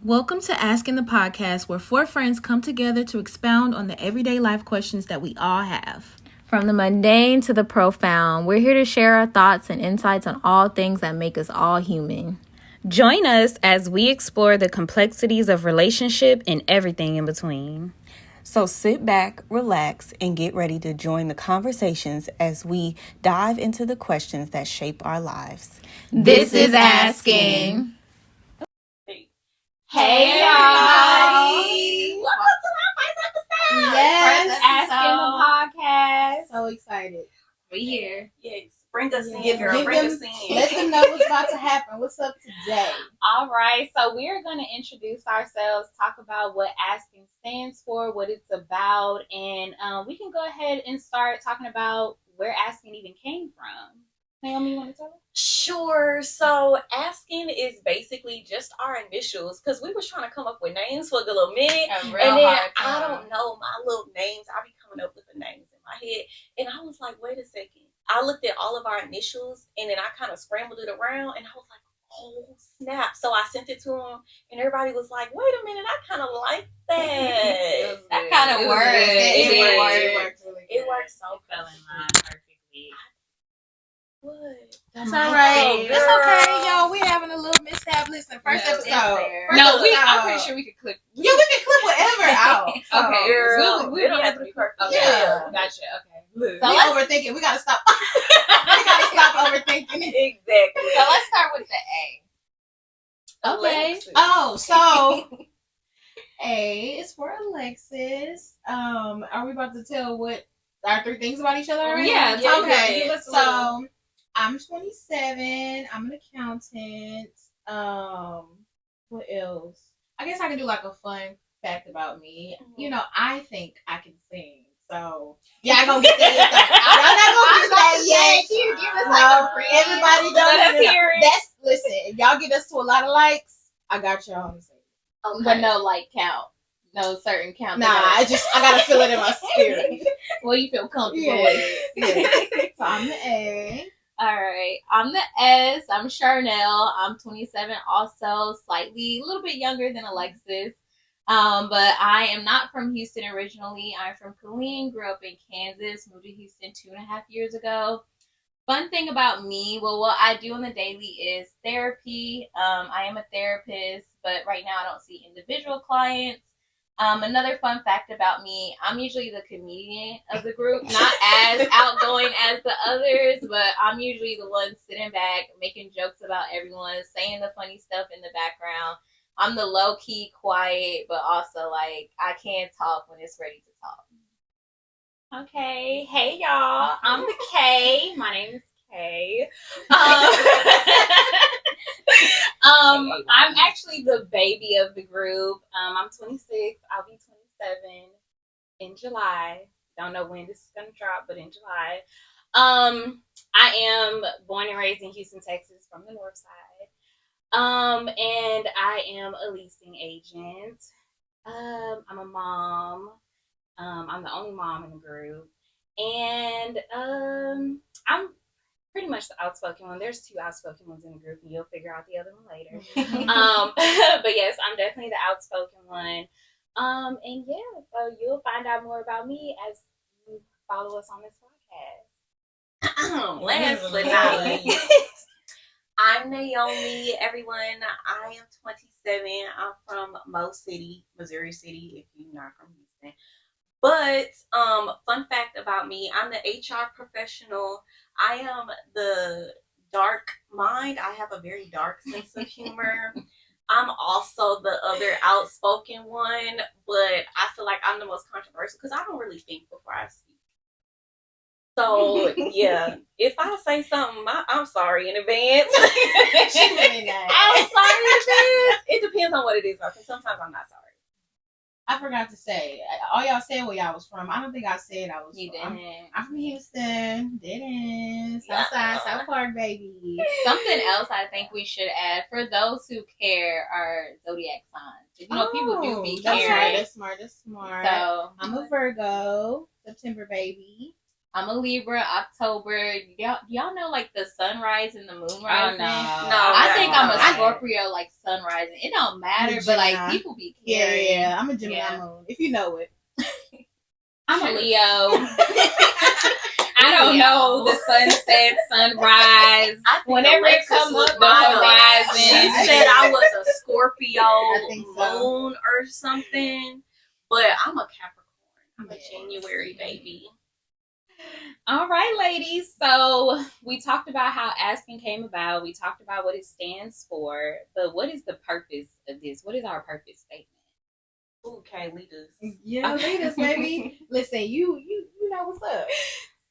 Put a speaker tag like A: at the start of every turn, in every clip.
A: Welcome to ASKN the Podcast, where four friends come together to expound on the everyday life questions that we all have.
B: From the mundane to the profound, we're here to share our thoughts and insights on all things that make us all human.
C: Join us as we explore the complexities of relationship and everything in between.
D: So sit back, relax, and get ready to join the conversations as we dive into the questions that shape our lives.
B: This is ASKN.
C: Hey,
E: everybody!
C: Welcome to my first episode.
E: Yes,
C: ASKN the Podcast.
E: So excited.
C: We here.
D: Yes, bring us in,
E: Give
D: girl. Bring us
E: them-
D: in.
E: Let them know what's about to happen. What's up today?
F: All right, so we're going to introduce ourselves, talk about what ASKN stands for, what it's about, and we can go ahead and start talking about where ASKN even came from. Naomi, you want to tell us?
D: Sure. So ASKN is basically just our initials because we was trying to come up with names for a little minute. And then I don't know my little names. I be coming up with the names in my head. And I was like, wait a second. I looked at all of our initials and then I kind of scrambled it around and I was like, oh snap. So I sent it to them and everybody was like, wait a minute, I kind of like that.
F: That kind of works.
D: It
E: works really good.
D: It works so
C: Fell in line perfectly.
D: good.
E: That's all right.
D: Girl.
E: It's okay, y'all. We having a little mishap. Listen, first episode.
F: I'm pretty sure we could clip.
E: Yeah, we can clip whatever out.
F: Okay,
D: Girl,
F: we
D: we don't have to be perfect.
F: Okay,
E: Yeah.
F: gotcha. Okay.
E: We overthinking. We gotta stop. We gotta stop overthinking it.
D: Exactly.
F: So let's start with the A.
E: Okay.
D: Alexis.
E: Oh, so A is for Alexis. Are we about to tell what our three things about each other already?
F: Yeah,
E: Okay.
D: yeah.
E: So I'm 27. I'm an accountant. What else? I guess I can do like a fun fact about me. You know, I think I can sing. So y'all gonna get that yet. Y'all not gonna get that yet.
F: You give us
E: No, everybody
F: Let us
E: don't
F: hear it.
E: That's listen. If y'all get us to a lot of likes, I got y'all on the same.
D: Okay.
F: But no like count. No certain count.
E: Nah, I gotta feel it in my spirit.
F: Well, you feel comfortable
E: Yeah.
F: with it.
E: So I'm the A.
F: All right. I'm the S. I'm Charnel. I'm 27 also, a little bit younger than Alexis. But I am not from Houston originally. I'm from Killeen, grew up in Kansas, moved to Houston 2.5 years ago. Fun thing about me, well, what I do on the daily is therapy. I am a therapist, but right now I don't see individual clients. Another fun fact about me, I'm usually the comedian of the group, not as outgoing as the others, but I'm usually the one sitting back, making jokes about everyone, saying the funny stuff in the background. I'm the low-key, quiet, but also, I can talk when it's ready to talk. Okay. Hey, y'all. I'm the K. My name is Kay. I'm actually the baby of the group. I'm 26. I'll be 27 in July. Don't know when this is gonna drop, but in July. I am born and raised in Houston, Texas, from the north side. And I am a leasing agent. I'm a mom. I'm the only mom in the group. And I'm pretty much the outspoken one. There's two outspoken ones in the group, and you'll figure out the other one later. But yes, I'm definitely the outspoken one. And yeah, so you'll find out more about me as you follow us on this podcast.
D: Last but not least, I'm Naomi, everyone. I am 27. I'm from Mo City, Missouri City, if you're not from Houston. But fun fact about me, I'm the HR professional. I am the dark mind. I have a very dark sense of humor. I'm also the other outspoken one, but I feel like I'm the most controversial because I don't really think before I speak. So, yeah, if I say something, I'm sorry in advance. I'm sorry in advance. It depends on what it is, because sometimes I'm not sorry.
E: I forgot to say. All y'all said where y'all was from. I don't think I said I was
F: You
E: from.
F: didn't.
E: I'm from Houston. Didn't. Southside, South Park, baby.
F: Something else I think we should add for those who care are zodiac signs. You know, people do be caring.
E: That's smart.
F: So
E: I'm a Virgo, September baby.
F: I'm a Libra, October. Y'all know like the sunrise and the moon rising?
C: No.
F: I think I'm a
C: I-
F: Scorpio, like sunrise. It don't matter,
E: I'm a
F: but like
E: Gemini.
F: people be caring.
E: Yeah, I'm a Gemini moon, if you know it.
C: I'm a Leo. I don't know the sunset, sunrise.
D: Whenever it comes up,
C: the horizon.
D: She said I was a Scorpio
E: think so.
D: moon or something, but I'm a Capricorn. I'm a January baby.
C: All right, ladies. So we talked about how ASKN came about. We talked about what it stands for. But what is the purpose of this? What is our purpose statement?
D: Okay, lead us.
E: Yeah, lead us, baby. Listen, you know what's up.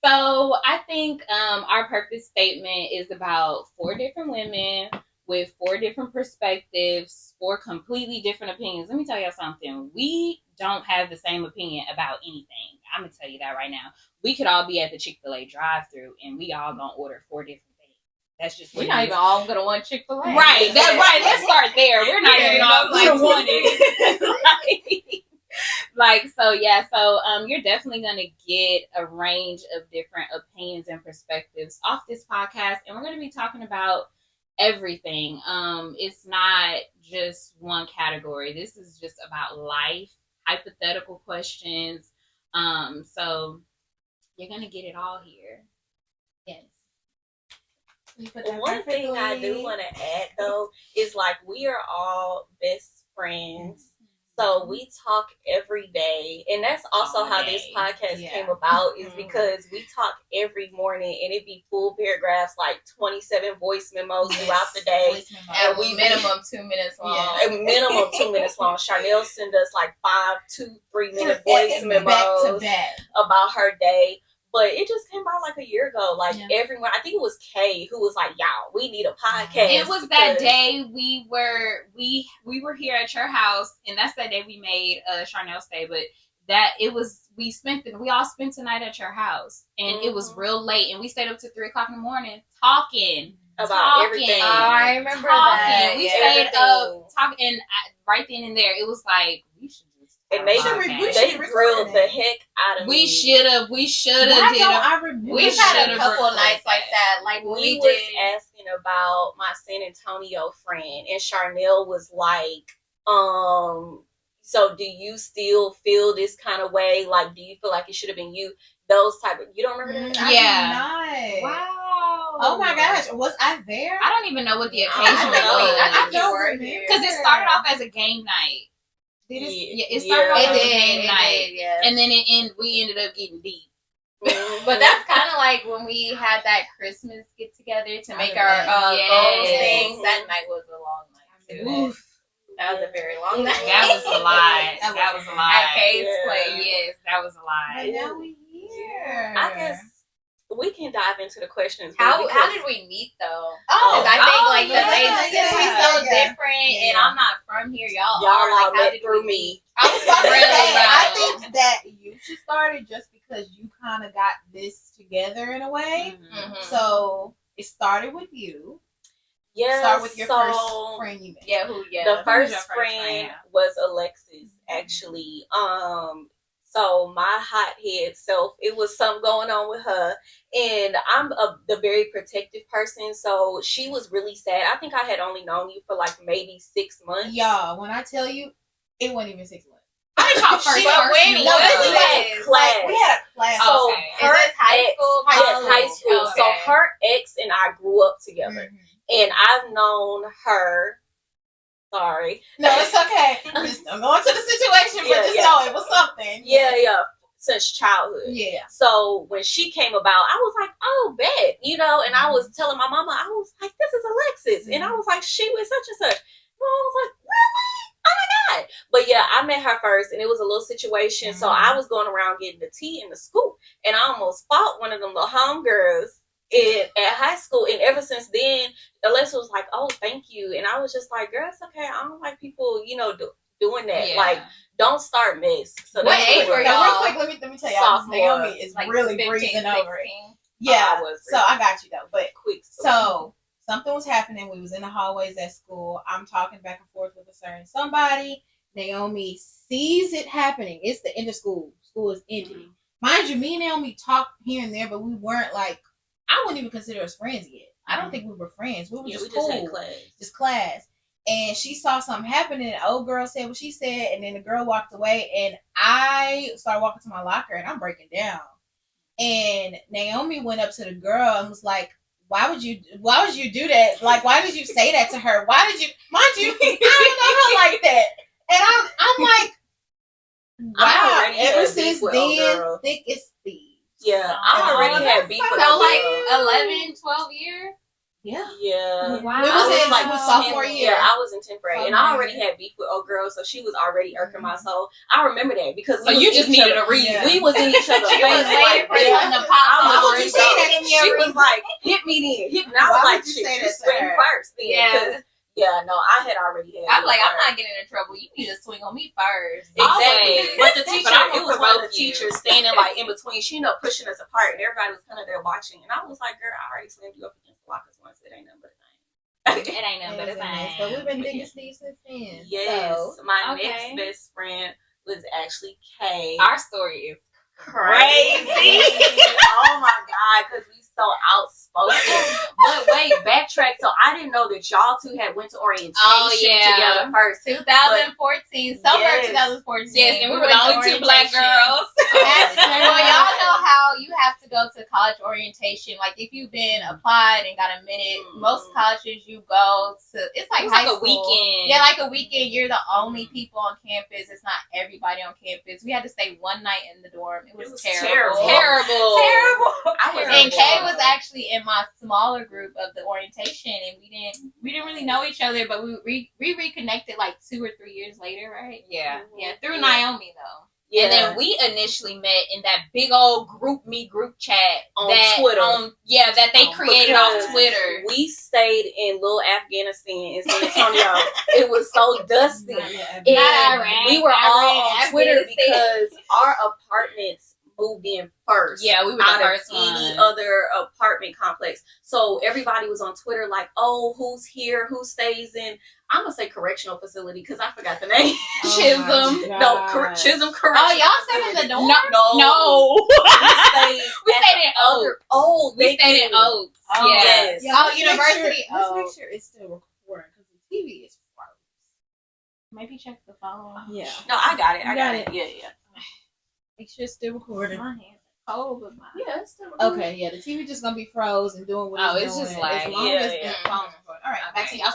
C: So I think our purpose statement is about 4 different women with 4 different perspectives, 4 completely different opinions. Let me tell y'all something. We don't have the same opinion about anything. I'm going to tell you that right now. We could all be at the Chick-fil-A drive-thru and we all going to order 4 different things. That's just what
F: We're not even all going to want Chick-fil-A.
C: Right. Let's start there. We're not even all going to want it. So you're definitely going to get a range of different opinions and perspectives off this podcast, and we're going to be talking about everything. It's not just one category. This is just about life, hypothetical questions. So you're going to get it all here.
F: Yes.
D: One thing I do want to add though is like we are all best friends. So we talk every day, and that's also how this podcast came about. Is because we talk every morning, and it'd be full paragraphs, like 27 voice memos throughout the day,
F: and we minimum 2 minutes long.
D: Yeah, a minimum 2 minutes long. Charnel send us like 5, 2, 3 minute voice memos about her day. But it just came out like a year ago. Like everyone, I think it was Kay who was like, "Y'all, we need a podcast."
C: It was that day we were here at your house, and that's that day we made Charnel's day. But we all spent the night at your house, and it was real late, and we stayed up to 3 o'clock in the morning talking
D: about everything.
F: I remember that.
C: We stayed up talking, and right then and there, it was like we should.
D: And they grilled the heck out of me.
C: We should have. We had
F: a couple nights like that. Like
D: we was asking about my San Antonio friend, and Charnel was like, so do you still feel this kind of way? Like, do you feel like it should have been you? Those type of, you don't remember that?
E: Yeah.
F: Wow.
E: Oh my gosh, was I there?
C: I don't even know what the occasion was.
F: I don't remember
C: because it started off as a game night. It started off as a game night, and then we ended up getting deep.
F: But that's kind of like when we had that Christmas get together to make our goals things. That night was a long night too. That was a very long night.
C: That was a lot. That was a lot.
F: At Kate's place.
C: Yes, that was a lot.
E: But now we here.
D: I guess we can dive into the questions.
F: How did we meet though?
E: I
F: think like the ladies we so different, and I'm not from here. Y'all are like, how did
D: through
F: we
D: me?
E: I was about to say, I think that you should start it just because you kind of got this together in a way.
F: Mm-hmm.
E: So it started with you.
D: Yeah.
E: Start with your first friend you met.
D: The first friend was Alexis, actually. So my hothead self, it was something going on with her, and I'm the very protective person. So she was really sad. I think I had only known you for like maybe 6 months.
E: Y'all, when I tell you, it wasn't even 6 months.
C: I didn't talk first.
D: We had a class. So her
F: high school?
D: High school.
F: Okay.
D: So her ex and I grew up together, and I've known her. Sorry.
E: No, it's okay. I'm going to the situation, but just know it was something.
D: Yeah. Since childhood.
E: Yeah.
D: So when she came about, I was like, oh, bet, and I was telling my mama, I was like, this is Alexis. And I was like, she was such and such. And I was like, really? Oh my God. But yeah, I met her first, and it was a little situation. So I was going around getting the tea and the scoop, and I almost fought one of them little homegirls at high school. And ever since then, Alexis was like, oh, thank you. And I was just like, girl, it's okay. I don't like people, doing that. Like, don't start mess. So
F: what age were y'all?
E: Real quick, let me tell y'all. Naomi is like really 15, breezing 16. Over it. Yeah. So I got you though. But
D: quick.
E: So something was happening. We was in the hallways at school. I'm talking back and forth with a certain somebody. Naomi sees it happening. It's the end of school. School is ending. mind you, me and Naomi talked here and there, but we weren't like, I wouldn't even consider us friends yet. I don't think we were friends. We were just cool.
D: Just had class.
E: Just class. And she saw something happen, and the old girl said what she said, and then the girl walked away, and I started walking to my locker, and I'm breaking down. And Naomi went up to the girl and was like, why would you do that? Like, why did you say that to her? Why did you, mind you, I don't know her like that. And I'm like, wow, ever since then, thick as thieves.
D: Yeah, I already had beef with
F: So like 11, 12 years?
E: Yeah.
F: Wow.
E: It was in like sophomore year.
D: Yeah, I was in 10th grade, and I already had beef with old girl, so she was already irking my soul. I remember that because
C: so you just needed a reason.
D: We was in each other's face.
F: Like,
D: I was she was like, hit me then. Hit me. I was like, shit, you swing first then.
F: Yeah.
D: Yeah, no, I had already had.
F: I'm like, I'm not getting in trouble. You need to swing on me first.
D: Exactly.
C: Always.
D: But the teacher, it was one of the
C: you.
D: teachers standing like in between. She ended up pushing us apart, and everybody was kind of there watching. And I was like, girl, I already slammed you up against the lockers once. It ain't nothing but a thing.
F: It ain't nothing but a thing.
E: So we've been thick as thieves since then.
D: Yes. So, my next best friend was actually Kay.
C: Our story is
D: crazy. Oh my God, because we so outspoken. But wait, backtrack. So I didn't know that y'all two had went to orientation together first.
F: 2014, summer 2014.
C: Yes, and we were the only two black girls.
F: Well, y'all know how you have to go to college orientation. Like if you've been applied and got admitted, most colleges you go to, it's like high school.
C: A weekend.
F: Yeah, like a weekend. You're the only people on campus. It's not everybody on campus. We had to stay one night in the dorm. It was terrible. And Kay was actually in my smaller group of the orientation, and we didn't really know each other, but we reconnected like 2 or 3 years later, right?
C: Yeah.
F: Through Naomi though.
C: Yeah. And then we initially met in that big old group chat
D: on Twitter.
C: That they created on Twitter.
D: We stayed in little Afghanistan in San Antonio. It was so dusty. We were all on Twitter because our apartments moved in first.
C: Yeah, we were
D: out
C: the first
D: of any other apartment complex. So everybody was on Twitter like, oh, who's here? Who stays in? I'm gonna say correctional facility because I forgot the name.
C: Chisholm.
D: Chisholm Correctional.
F: Oh, y'all stayed in the dorm?
C: No.
F: We stayed in Oaks.
C: We stayed in Oaks.
D: Yes.
F: University.
E: Let's make sure it's still recording because the TV is frozen.
F: Maybe check the phone.
E: Yeah.
D: No, I got it.
E: I got it.
D: Yeah.
E: Make sure it's still recording.
F: My hands are cold, but mine.
D: Yeah, it's still recording.
E: Okay, yeah, the TV just gonna be froze and doing what it's doing.
C: just like
E: as long as the phone's recording. All right, back to y'all.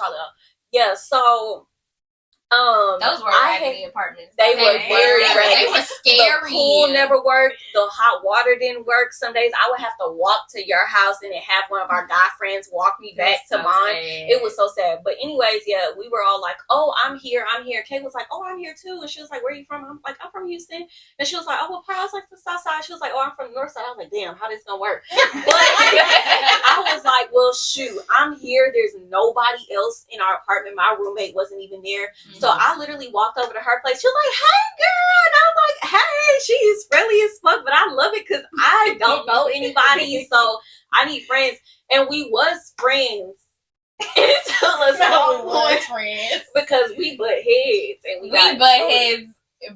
D: Yeah, so
F: those were raggedy apartments.
D: They were very raggedy.
C: They were scary.
D: The pool never worked. The hot water didn't work. Some days I would have to walk to your house and then have one of our guy friends walk me back to mine. Sad. It was so sad. But anyways, yeah, we were all like, oh, I'm here. Kate was like, oh, I'm here too. And she was like, where are you from? I'm like, I'm from Houston. And she was like, oh, what part? I was like, the south side. She was like, oh, I'm from the north side. I was like, damn, how this gonna work? But I was like, well, shoot, I'm here. There's nobody else in our apartment. My roommate wasn't even there. So I literally walked over to her place. She was like, hey, girl. And I was like, hey, she is friendly as fuck, but I love it because I don't know anybody. So I need friends. And we was friends until us all friends because we butt heads. And we butt
C: heads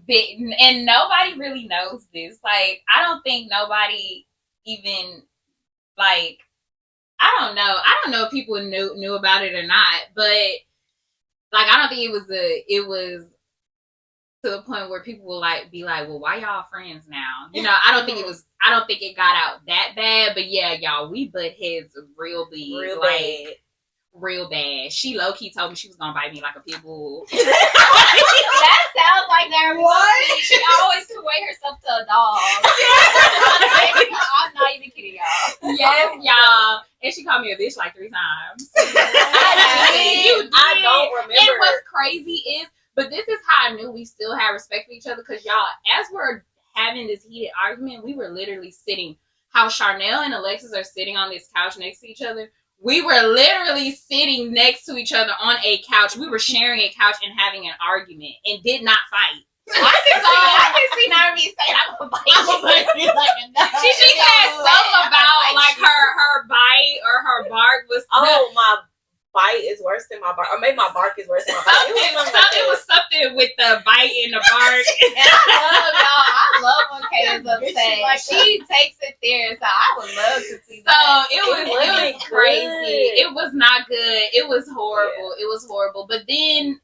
C: bitten. And nobody really knows this. Like, I don't think nobody even, like, I don't know if people knew about it or not, but like, I don't think it was to the point where people will like be like, well, why y'all friends now? You know, I don't think it got out that bad, but yeah, y'all, we butt heads real big, real bad. She low key told me she was gonna bite me like a pit bull.
F: That sounds like that. What? She always convey herself to a dog. I'm not even kidding, y'all.
C: Yes, y'all. And she called me a bitch like 3 times.
D: I don't remember.
C: And what's crazy is, but this is how I knew we still had respect for each other, because y'all, as we're having this heated argument, we were literally sitting, how Charnel and Alexis are sitting on this couch next to each other. We were literally sitting next to each other on a couch. We were sharing a couch and having an argument and did not fight.
F: I can see Naomi saying, I'm gonna bite you.
C: She said something about like her bite or her bark was.
D: Oh, my bite is worse than my bark, or maybe my bark is worse than my bite.
C: It was something with the bite in the bark.
F: And I love when Kay is upset. She takes it there, so I would love to see that.
C: So it was crazy. It was not good. It was horrible. Yeah. It was horrible. But then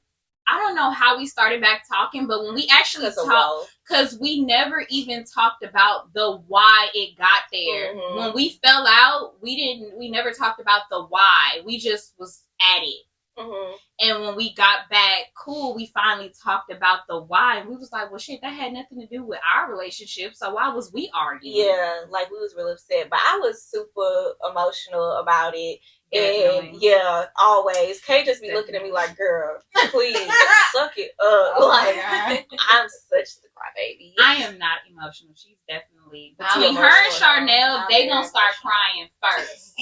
C: I don't know how we started back talking, but when we actually talked, because we never even talked about the why it got there. Mm-hmm. When we fell out, we never talked about the why. We just was at it. Mm-hmm. And when we got back cool, we finally talked about the why, and we was like, well, shit, that had nothing to do with our relationship, so why was we arguing?
D: Yeah, like, we was really upset, but I was super emotional about it. And yeah, always. Kay just be looking at me like, girl, please suck it up. I'm such the crybaby.
C: I am not emotional. She's definitely between her and Charnel, they gonna start crying first.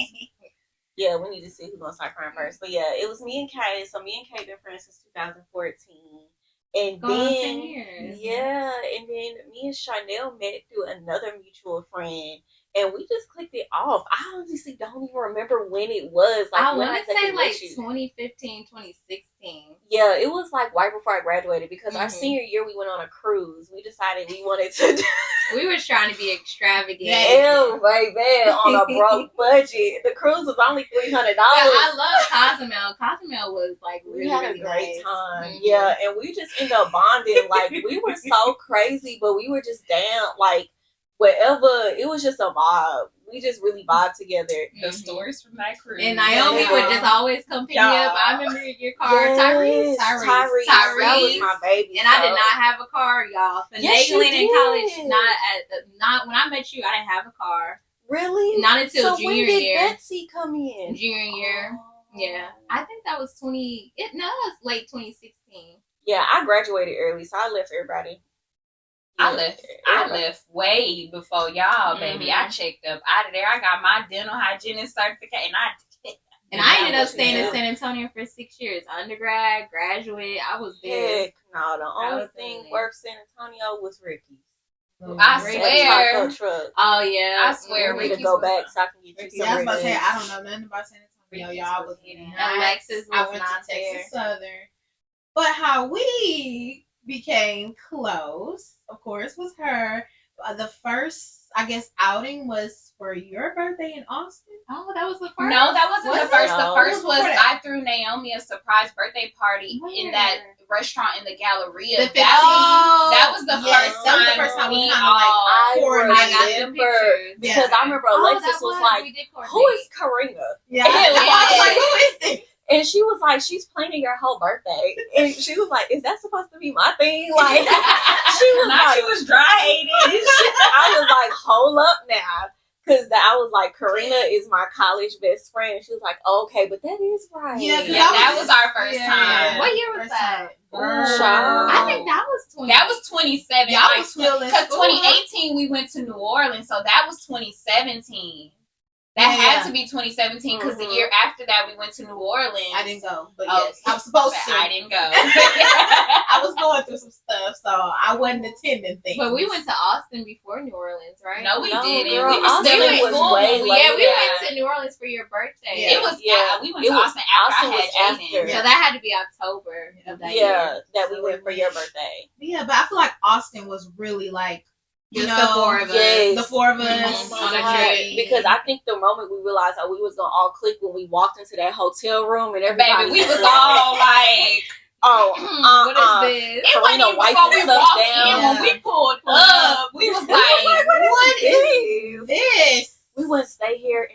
D: Yeah, we need to see who's gonna start crying first. But yeah, it was me and Kay. So me and Kay been friends since 2014. And then
F: 10 years.
D: Yeah, and then me and Charnel met through another mutual friend. And we just clicked it off. I honestly don't even remember when it was. Like,
F: I want to say like 2015, 2016.
D: Yeah, it was like right before I graduated because our senior year we went on a cruise. We decided we wanted to.
F: We were trying to be extravagant.
D: Yeah, baby, on a broke budget. The cruise was only $300.
F: I love Cozumel. Cozumel was like really,
D: we had
F: really
D: a great
F: nice.
D: time.
F: Mm-hmm.
D: Yeah, and we just ended up bonding. Like, we were so crazy, but we were just down. Like, whatever, it was just a vibe. We just really vibe together.
C: The stories from that cruise.
F: And Naomi would just always come pick me up. I remember your car, Tyrese.
D: That was my baby.
F: And I did not have a car, y'all. Finagling in college, not when I met you, I didn't have a car.
D: Really?
F: Not until junior year.
D: When did Betsy come in?
F: Junior year. Yeah. I think that was that was late 2016.
D: Yeah, I graduated early, so I left everybody.
C: I left way before y'all, baby. Mm-hmm. I checked up out of there. I got my dental hygienist certificate, and
F: I ended up staying in San Antonio for 6 years. Undergrad, graduate, I was there.
D: Heck no, the only thing worth San Antonio was Ricky's.
C: I swear.
F: Oh yeah,
C: I swear.
D: We need to go back so I can get you some.
E: I was about to say, I don't know nothing about San Antonio. Y'all was
F: Alexis was
E: I went to Texas Southern, but how we became close, of course, was her. The first, I guess, outing was for your birthday in Austin.
F: Oh, that was the first?
C: No, that wasn't the first. The first was I threw Naomi a surprise birthday party in that restaurant in the Galleria. That was the first time.
E: That was the first time we kind
D: of like I remember because I remember Alexis was like, "Who is Karina?"
E: Yeah, I was like, "Who is this?"
D: And she was like, she's planning your whole birthday. And she was like, is that supposed to be my thing? Like, she was dry-aided. I was like, hold up now. Because I was like, Karina is my college best friend. She was like, oh, okay, but that is right.
C: Yeah, that was our first time.
F: What year was that?
D: I
F: think that was 20.
C: That was 2017.
E: Y'all was still in
C: because
E: school,
C: 2018 we went to New Orleans, so that was 2017. That had to be 2017 because the year after that we went to New Orleans.
E: I didn't go, but yes, I was supposed to.
C: I didn't go.
E: I was going through some stuff, so I wasn't attending things.
F: But we went to Austin before New Orleans, right?
C: No, we didn't.
D: Girl,
C: we were still in school.
F: We went to New Orleans for your birthday.
C: Yeah. It was we went to Austin after I had Jaden.
F: So that had to be October of that year.
D: That we went for your birthday.
E: Yeah, but I feel like Austin was really like,
F: the four of us.
E: The four of us on a trip.
D: Because I think the moment we realized how we was gonna all click when we walked into that hotel room and everybody,
C: baby, we was all like,
F: what is this?
C: It wasn't even before we walked in. When we pulled up, we was like, what is this?
D: We wouldn't stay here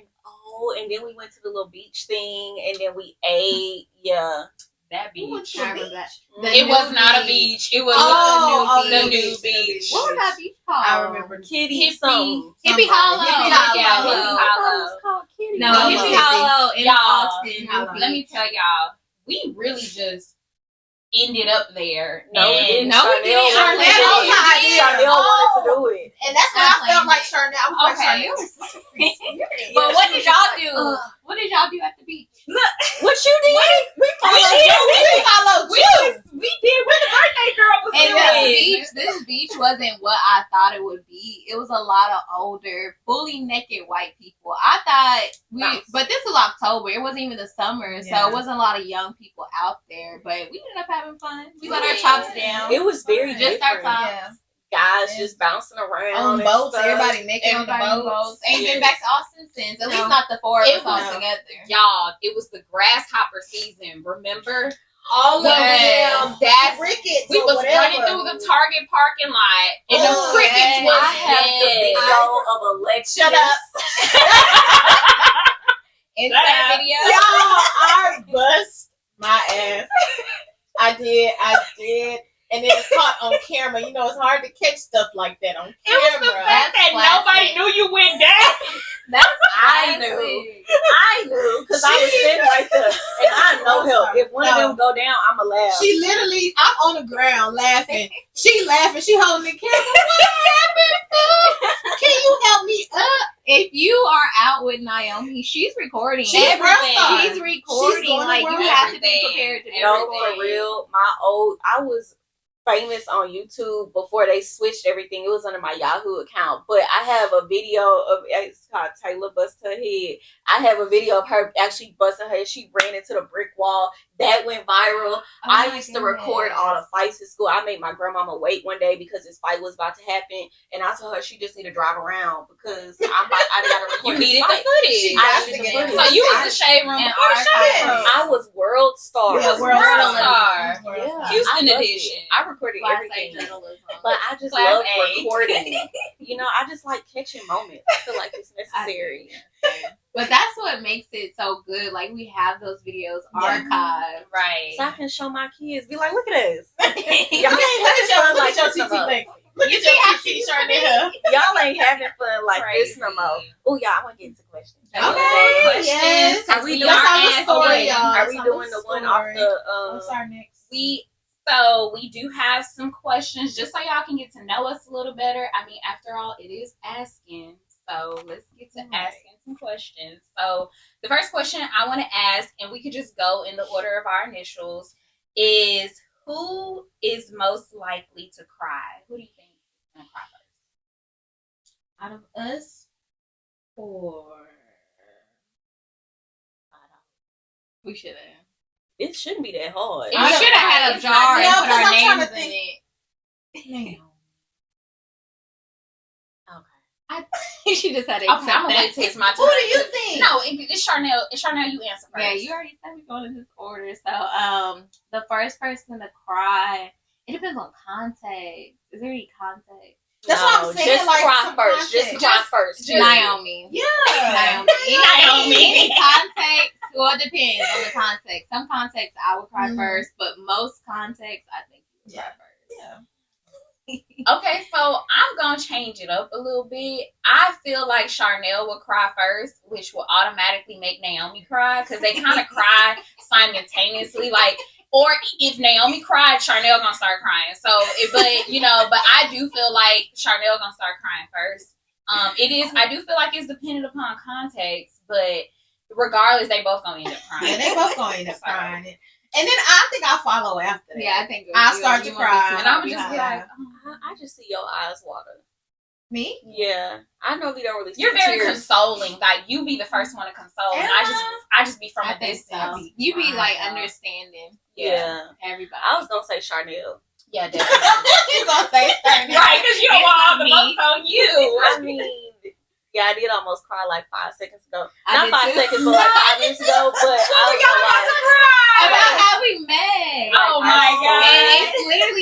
D: and then we went to the little beach thing and then we ate. Yeah.
C: That beach.
F: It
C: was not a beach. It was the new beach.
F: What was that beach called?
E: I remember
D: Hippie
F: Hollow.
C: Yeah, Hippie Hollow.
D: It's called Kitty.
F: No, Hippie Hollow in Austin.
C: Let me tell y'all, we really just ended up there.
D: No, we didn't.
C: Chanel
D: wanted to do it.
E: And that's why I felt like Charnel. I was like, Charnel is such a free spirit.
C: But what did y'all do?
F: What did y'all do at the beach?
D: Look, what you did? We
E: followed you.
C: We did what the birthday girl was doing.
F: This beach wasn't what I thought it would be. It was a lot of older, fully naked white people. I thought but this was October. It wasn't even the summer, so it wasn't a lot of young people out there. But we ended up having fun. We let our tops down.
D: It was very
F: just
D: different.
F: our tops.
E: Yeah.
D: Guys just bouncing around
E: On boats, everybody naked on the boats.
F: Ain't been back to Austin since. At least not the four of us all together.
C: Y'all, it was the grasshopper season. Remember?
E: All of them.
C: That's
E: crickets.
C: We was running through the Target parking lot, and the crickets was
D: I have the video of Alexis.
E: Shut up.
C: That video.
E: Y'all, I bust my ass. I did. And then it's caught on camera. You know, it's hard to catch stuff like that on camera.
C: It was the fact that nobody knew you went down.
D: I knew because I was sitting right there, and I know help. If one of them go down, I'ma laugh.
E: She literally, I'm on the ground laughing. She laughing. She holding the camera. What happened? Can you help me up?
F: If you are out with Naomi, she's recording.
E: She's
F: everything.
E: rockstar.
F: She's recording.
E: She's
F: like you have to be prepared to do
D: No,
F: everything.
D: for real. I was famous on YouTube before they switched everything. It was under my Yahoo account, but I have a video of it's called Taylor Bust Her Head. I have a video of her actually busting her head. She ran into the brick wall. That went viral. I used to record all the fights in school. I made my grandmama wait one day because this fight was about to happen, and I told her she just need to drive around because I gotta record.
C: You needed
D: fight.
C: the footage.
E: She got to get
C: So you was the shade room before the shade room.
D: I was world star.
E: Yeah,
C: World star.
D: Yeah,
C: Houston
D: I loved
C: edition.
D: it. I recorded
F: Class A
D: everything,
F: journalism.
D: but I just
C: Class
D: love
C: A.
D: recording. You know, I just like catching moments. I feel like it's necessary.
F: But that's what makes it so good. Like we have those videos archived.
C: Right.
D: So I can show my kids. Be like, look at us.
E: Y'all ain't having like your TT legs. Look at your TT Charnel.
D: Y'all ain't having fun like this no more. Oh, y'all, I want to get into questions.
E: Okay.
C: Questions.
E: Yes.
C: Are we doing
E: That's
C: our
E: how the
C: ask
E: story,
C: away?
E: y'all.
D: Are we
E: That's how
D: doing the one
E: story.
D: off the
E: I'm sorry, next.
C: We do have some questions just so y'all can get to know us a little better. I mean, after all, it is asking. So let's get to asking some questions. So the first question I want to ask, and we could just go in the order of our initials, is who is most likely to cry? Who do you think is going to cry first?
E: Out of us, or
F: We should have.
D: It shouldn't be that hard.
F: We should have had a jar
E: No,
F: and put
E: 'cause
F: our
E: I'm trying
F: names
E: to
F: in
E: think.
F: it.
E: man.
F: She just had to
C: Okay,
F: accept
C: I'm gonna
F: that.
C: wait till it's my turn.
E: Who do you think?
C: No, it's Charnel. It's Charnel. You answer first.
F: Yeah, you already said we're going in this order. So, the first person to cry, it depends on context. Is there any context?
E: That's what I'm saying.
D: Just
E: like
D: cry
E: some
D: first. Just
E: context.
D: cry first.
F: Naomi.
E: Yeah.
F: Naomi. Any context? Well, it depends on the context. Some context I would cry
E: Mhm.
F: first, but most context I think you would cry first.
E: Yeah.
C: Okay, so I'm gonna change it up a little bit. I feel like Charnel will cry first, which will automatically make Naomi cry because they kind of cry simultaneously. Like, or if Naomi cried, Charnel gonna start crying. So, but I do feel like Charnel gonna start crying first. It is. I do feel like it's dependent upon context, but regardless, they both gonna end up crying.
E: Yeah, they both gonna end up crying. And then I think I'll follow after that.
F: Yeah, I think
E: I'll start to cry.
C: And I'm just be like,
D: I just see your eyes water.
E: Me?
D: Yeah, I know we don't really see
C: you're very
D: tears.
C: consoling. Like you be the first one to console, and I just be from
F: I
C: a
F: think
C: distance.
F: so. You be like understanding
D: Yeah.
F: everybody.
D: I was gonna say Charnel.
C: Yeah, definitely.
E: You gonna say Charnel.
C: Right, because you don't
F: It's
C: want all
F: not
C: the
F: me.
C: votes on you.
D: I mean, yeah, I did almost cry like 5 seconds ago.
F: I
D: Not
F: did
D: 5
F: too.
D: seconds, but like 5 minutes ago. But I
F: About how we met.
C: Oh my
D: I
C: god!
F: And it's literally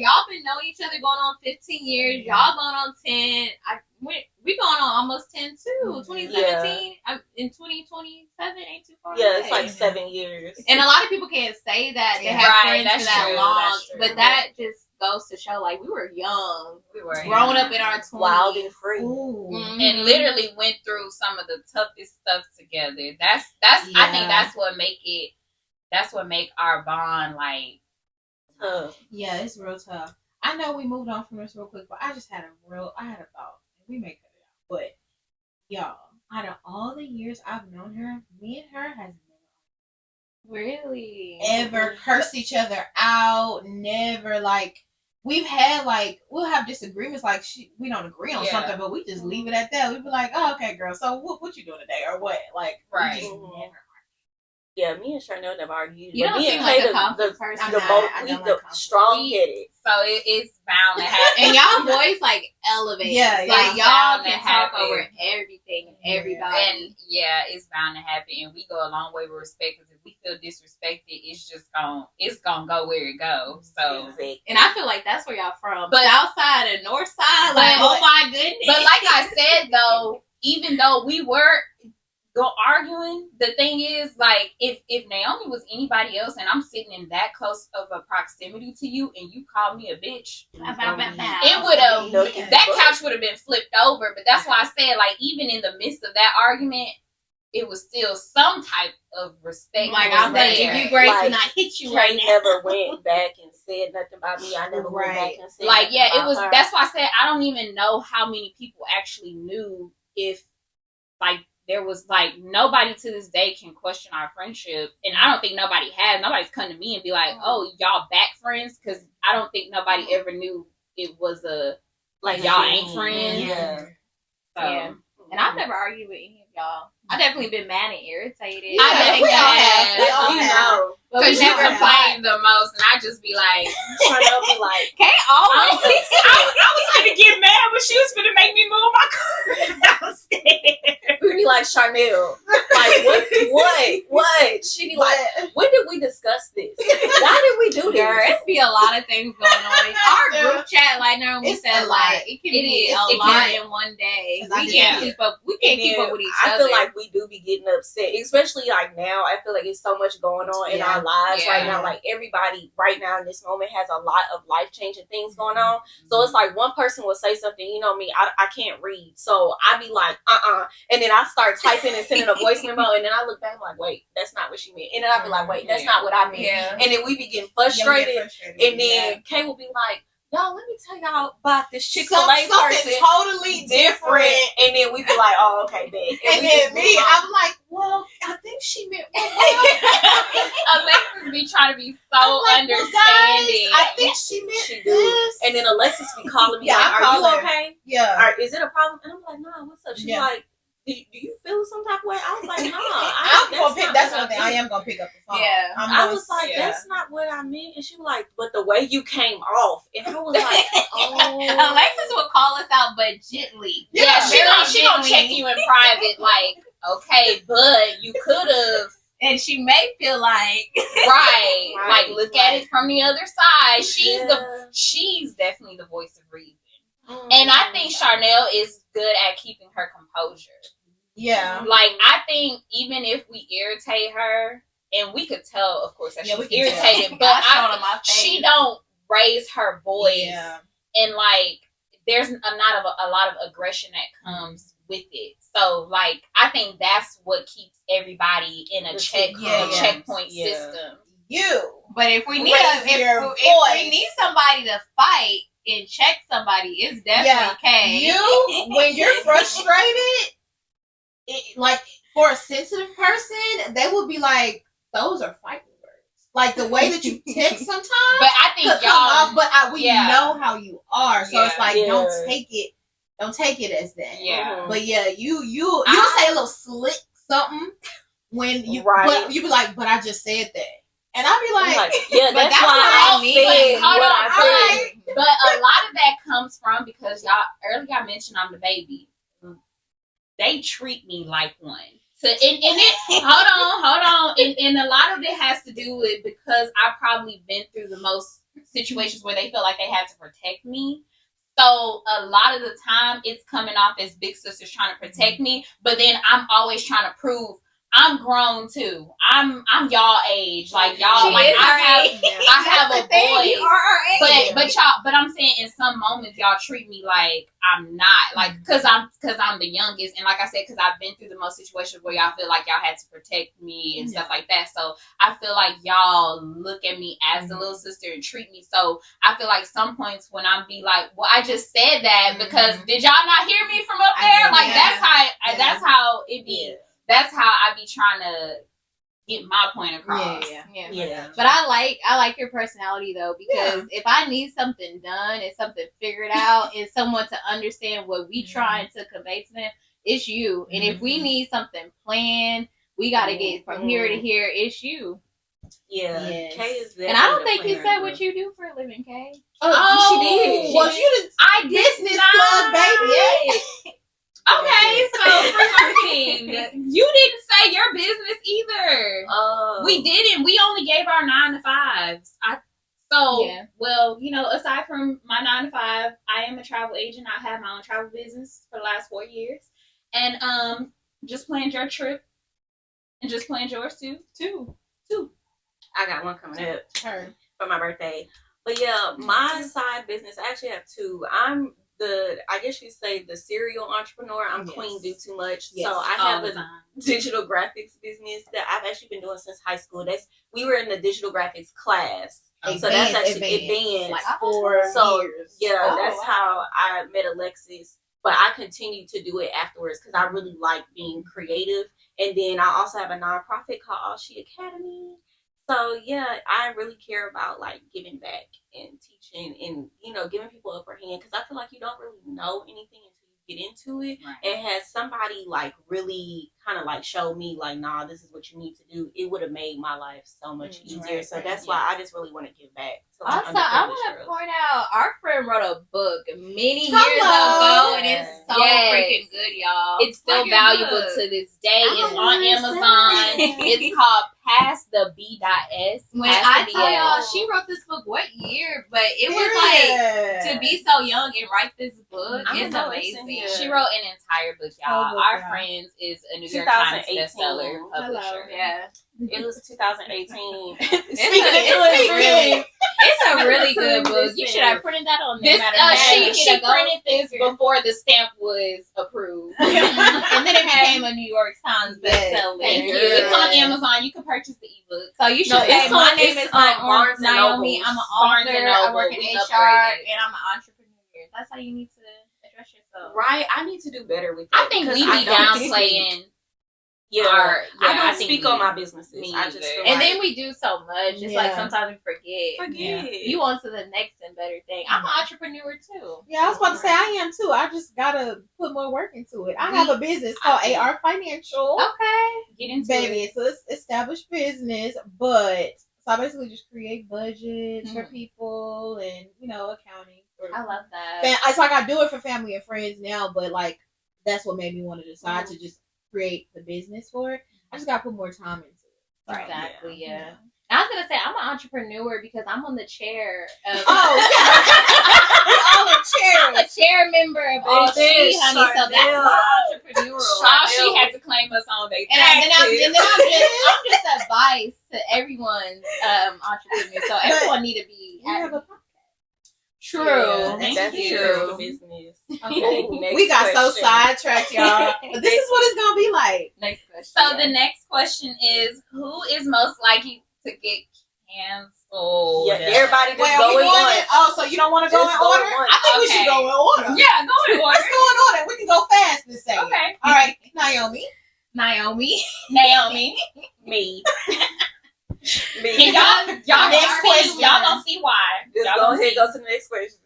F: y'all been knowing each other going on 15 years. Y'all going on 10. We going on almost 10 too. 2017. In 2027 ain't too far.
D: yeah, it's
F: away.
D: like 7 years.
F: And a lot of people can't say that they have
C: Right,
F: friends
C: that's
F: for that
C: true,
F: long,
C: that's true.
F: but that just goes to show like we were young,
C: We were
F: growing up in our 20s.
D: Wild and free.
E: Ooh.
F: Mhm.
C: and literally went through some of the toughest stuff together. That's I think
E: Yeah.
C: that's what make it. That's what make our bond like.
E: Yeah, it's real tough. I know we moved on from this real quick, but I just had a thought. We may cut it out. But y'all, out of all the years I've known her, me and her has
F: Really?
E: never cursed each other out, never like we've had like we'll have disagreements, like we don't agree on something, but we just leave it at that. We'd be like, oh, okay, girl, so what you doing today or what? Like,
C: right.
D: Yeah, me and Charnel never argued.
F: You don't seem like a confident person.
D: The strong-headed.
C: So it's bound to happen.
F: And y'all boys like elevate.
E: Yeah,
F: like y'all can talk over everything and everybody.
C: And it's bound to happen. And we go a long way with respect, because if we feel disrespected, it's gonna go where it goes. So,
F: and I feel like that's where y'all from. But South side and North side, like, oh my goodness.
C: But like I said though, even though we were arguing, the thing is, like, if Naomi was anybody else and I'm sitting in that close of a proximity to you and you called me a bitch, it would have that couch would have been flipped over. But that's why I said, like, even in the midst of that argument, it was still some type of respect.
F: Like, I'm gonna give you grace and I hit you right now.
D: Never went back and said nothing about me. I never went back and said
C: like, yeah, it was
D: her.
C: That's why I said I don't even know how many people actually knew, if like there was like nobody to this day can question our friendship, and I don't think nobody has. Nobody's come to me and be like, "Oh, y'all back friends," because I don't think nobody ever knew it was a like y'all ain't friends.
D: Yeah.
C: So,
F: yeah. And I've never argued with any of y'all. I've definitely been mad and irritated.
C: I think
E: we all
C: you
E: have.
C: know, because you complain the most, and I just be like,
D: Charnel be like,
F: can't always.
C: I was gonna get mad, but she was gonna make me move my car downstairs.
D: we be like, Charnel, like what? She be like, when did we discuss this? Why did we do this?
F: Girl, it be a lot of things going on. Our group chat, like Naomi said, like it can be a lot in one day. We can't keep up. We can't keep up with each other.
D: I feel like we do be getting upset, especially like now. I feel like it's so much going on in our lives right now. Like everybody right now in this moment has a lot of life changing things going on. So it's like one person will say something, you know me, I can't read, so I be like, and then I start typing and sending a voice memo, and then I look back like, wait, that's not what she meant, and then I be like, wait, that's not what I meant, and then we be getting frustrated, and then Kay will be like, y'all, let me tell y'all about this Chick-fil-A person
E: totally different.
D: And then we be like, oh, okay, babe.
E: And then me, I'm like, well, I think she meant
C: Alexis be trying to be so
E: like,
C: understanding.
E: Well, guys, I think she meant this.
D: And then Alexis be calling me like, are you okay?
E: Yeah.
D: Is it a problem? And I'm like, no, what's up? She's like, do you feel some type of way? I was like, no.
E: That's one thing. I am going to pick up the phone.
F: Yeah.
D: I was like, that's not what I meant. And she was like, but the way you came off. And I was like, oh.
F: Alexis will call us out, but gently.
C: Yeah, she gonna check you in private, like, okay, but you could have.
F: And she may feel like,
C: like, look at it from the other side. She's definitely the voice of reason. And I think Charnel is good at keeping her composure.
E: Yeah.
C: Like, I think even if we irritate her, and we could tell, of course, that she's irritated, but she don't raise her voice. Yeah. And, like, there's a lot of aggression that comes with it. So, like, I think that's what keeps everybody in a checkpoint system.
F: But if we need somebody to fight and check somebody, it's definitely Kay.
E: When you're frustrated, like for a sensitive person, they will be like, those are fighting words. Like the way that you text sometimes.
C: But I think y'all,
E: we know how you are, so it's like don't take it as that.
C: Yeah.
E: But yeah, you'll say a little slick something when but you be like, but I just said that. And I'll be like,
D: yeah, that's why I said what I said.
C: But a lot of that comes from, because y'all earlier I mentioned I'm the baby. They treat me like one. So hold on. And a lot of it has to do with, because I've probably been through the most situations where they felt like they had to protect me. So a lot of the time it's coming off as big sisters trying to protect me, but then I'm always trying to prove I'm grown too. I'm y'all age. Like y'all, like I have a voice. But I'm saying in some moments y'all treat me like I'm not, like, cause I'm the youngest, and like I said, cause I've been through the most situations where y'all feel like y'all had to protect me and stuff like that. So I feel like y'all look at me as the little sister and treat me. So I feel like some points when I'm be like, well, I just said that because did y'all not hear me from up there? Like that's how it be. That's how I be trying to get my point across.
D: Yeah.
F: But I like your personality though, because if I need something done and something figured out and someone to understand what we trying to convey to them, it's you. And if we need something planned, we got to get from here to here. It's you.
D: Yeah. Kay is
F: and I don't think he said what you do for a living, Kay.
D: Oh, she did.
E: Well, you did.
C: I did
E: Business plug, baby.
C: Yes. Okay, so free marketing. You didn't say your business either. We didn't. We only gave our 9 to 5s. Well, you know, aside from my 9 to 5, I am a travel agent. I have my own travel business for the last 4 years, and just planned your trip, and just planned yours too. Two.
D: I got one coming up for my birthday. But yeah, my side business, I actually have 2. I'm I guess you say the serial entrepreneur. I'm Queen Do Too Much.
E: Yes.
D: So I have a digital graphics business that I've actually been doing since high school. We were in the digital graphics class. So that's actually advanced.
E: Like 4 years.
D: Yeah, that's how I met Alexis. But I continue to do it afterwards because I really like being creative. And then I also have a nonprofit called All She Academy. So yeah, I really care about like giving back and teaching and, you know, giving people upper hand, because I feel like you don't really know anything until you get into it. And has somebody like really kind of like show me like, nah, this is what you need to do, it would have made my life so much easier. So that's why I just really want to give back to like,
F: also, I want to point out our friend wrote a book many years ago, and it's so freaking good, y'all.
C: It's still valuable to this day. It's on Amazon. It's called Past the B.S.
F: When I tell y'all, she wrote this book what year? But it was like, to be so young and write this book, it's amazing.
C: She wrote an entire book, y'all. Our Friends is a New York Times bestseller publisher.
F: Yeah.
D: It was 2018.
C: It's a really good book. You should have printed that on there. She printed this before the stamp was approved.
F: And then it became a New York Times bestseller.
C: Thank you. It's on Amazon. You can purchase the ebook.
F: So you should say, my name is
D: Barnes and
F: Naomi.
D: Noble.
F: I'm an author. I work in HR, and I'm an entrepreneur. That's how you need to address yourself.
D: Right. I need to do better with that.
C: I think we be downplaying.
D: I don't speak on my businesses. I just feel
F: and then we do so much. It's like sometimes we forget. You on to the next and better thing. I'm an entrepreneur too.
E: Yeah, I was about to say I am too. I just gotta put more work into it. I have a business called AR Financial.
F: Okay,
C: get into
E: baby.
C: it.
E: It's an established business, but so I basically just create budgets for people and, you know, accounting.
F: I love that.
E: It's like I do it for family and friends now, but like that's what made me want to decide to just create the business for it. I just gotta put more time into it.
F: Right. Exactly. Yeah. I was gonna say I'm an entrepreneur because I'm on the chair of.
E: We all are chairs.
F: I'm a chair member of ASKN, honey. So that's my entrepreneurial.
C: She had to claim us on their
F: and then I'm just advice to everyone's entrepreneur. So everyone need to be. True.
D: Yeah,
F: Thank you.
D: True. Business.
E: Okay. We got so sidetracked, y'all. But this is what it's gonna be like.
F: Next question.
C: So the next question is, who is most likely to get canceled?
D: Yeah, everybody just go in once.
E: Oh, so you don't want to go in order? I think we should go in order.
C: Yeah, go in order.
E: Let's go in order. We can go fast and say.
C: Okay.
E: All right, Naomi.
D: Me.
C: And y'all gonna see why.
D: Just go ahead, go to the next question.